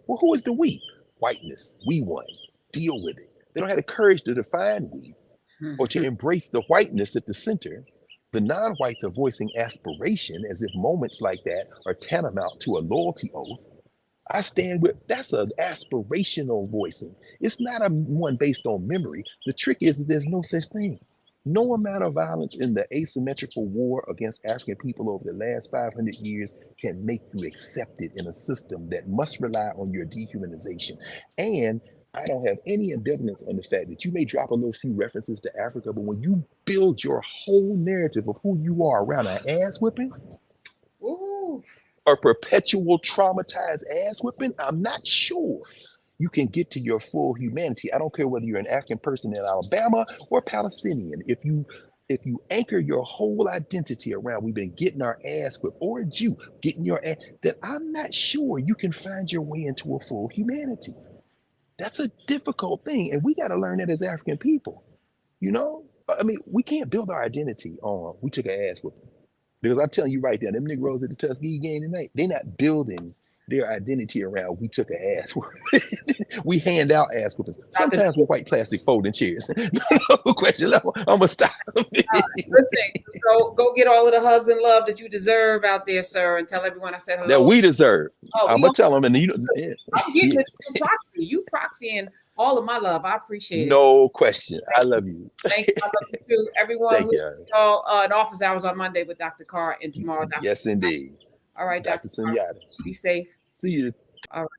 Well, who is the we? Whiteness. We won. Deal with it. They don't have the courage to define we or to embrace the whiteness at the center. The non-whites are voicing aspiration as if moments like that are tantamount to a loyalty oath. I stand with, that's an aspirational voicing. It's not a one based on memory. The trick is that there's no such thing. No amount of violence in the asymmetrical war against African people over the last 500 years can make you accepted in a system that must rely on your dehumanization. And I don't have any ambivalence on the fact that you may drop a little few references to Africa, but when you build your whole narrative of who you are around an ass whipping, Ooh. or perpetual traumatized ass whipping, I'm not sure you can get to your full humanity. I don't care whether you're an African person in Alabama or Palestinian. If you anchor your whole identity around we've been getting our ass whipped, or a Jew getting your ass, then I'm not sure you can find your way into a full humanity. That's a difficult thing, and we got to learn that as African people. I mean, we can't build our identity on we took an ass whipping. Because I'm telling you right there, them Negroes at the Tuskegee game tonight, they're not building their identity around we took an ass whooping. We hand out ass whoopings. Sometimes with white plastic folding chairs. No question. I'm gonna stop. Listen, go get all of the hugs and love that you deserve out there, sir, and tell everyone I said hello. That we deserve. Oh, I'm gonna tell them, and I'm getting it. You proxying all of my love. I appreciate it. No question. I love you. Thank you. I love you too. Everyone. Thank you. All in office hours on Monday with Dr. Carr, and tomorrow, Dr. Yes, indeed. All right, Dr. Sunyata. Be safe. See you. All right.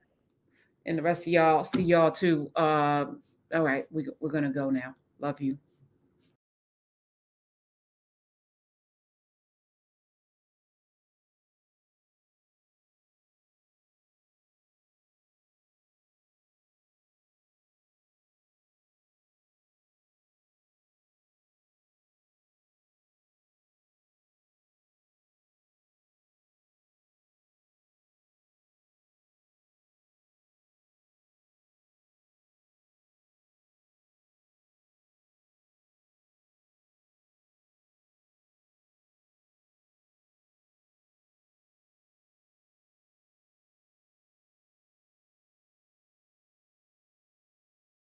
And the rest of y'all, see y'all too. All right, we're gonna go now. Love you.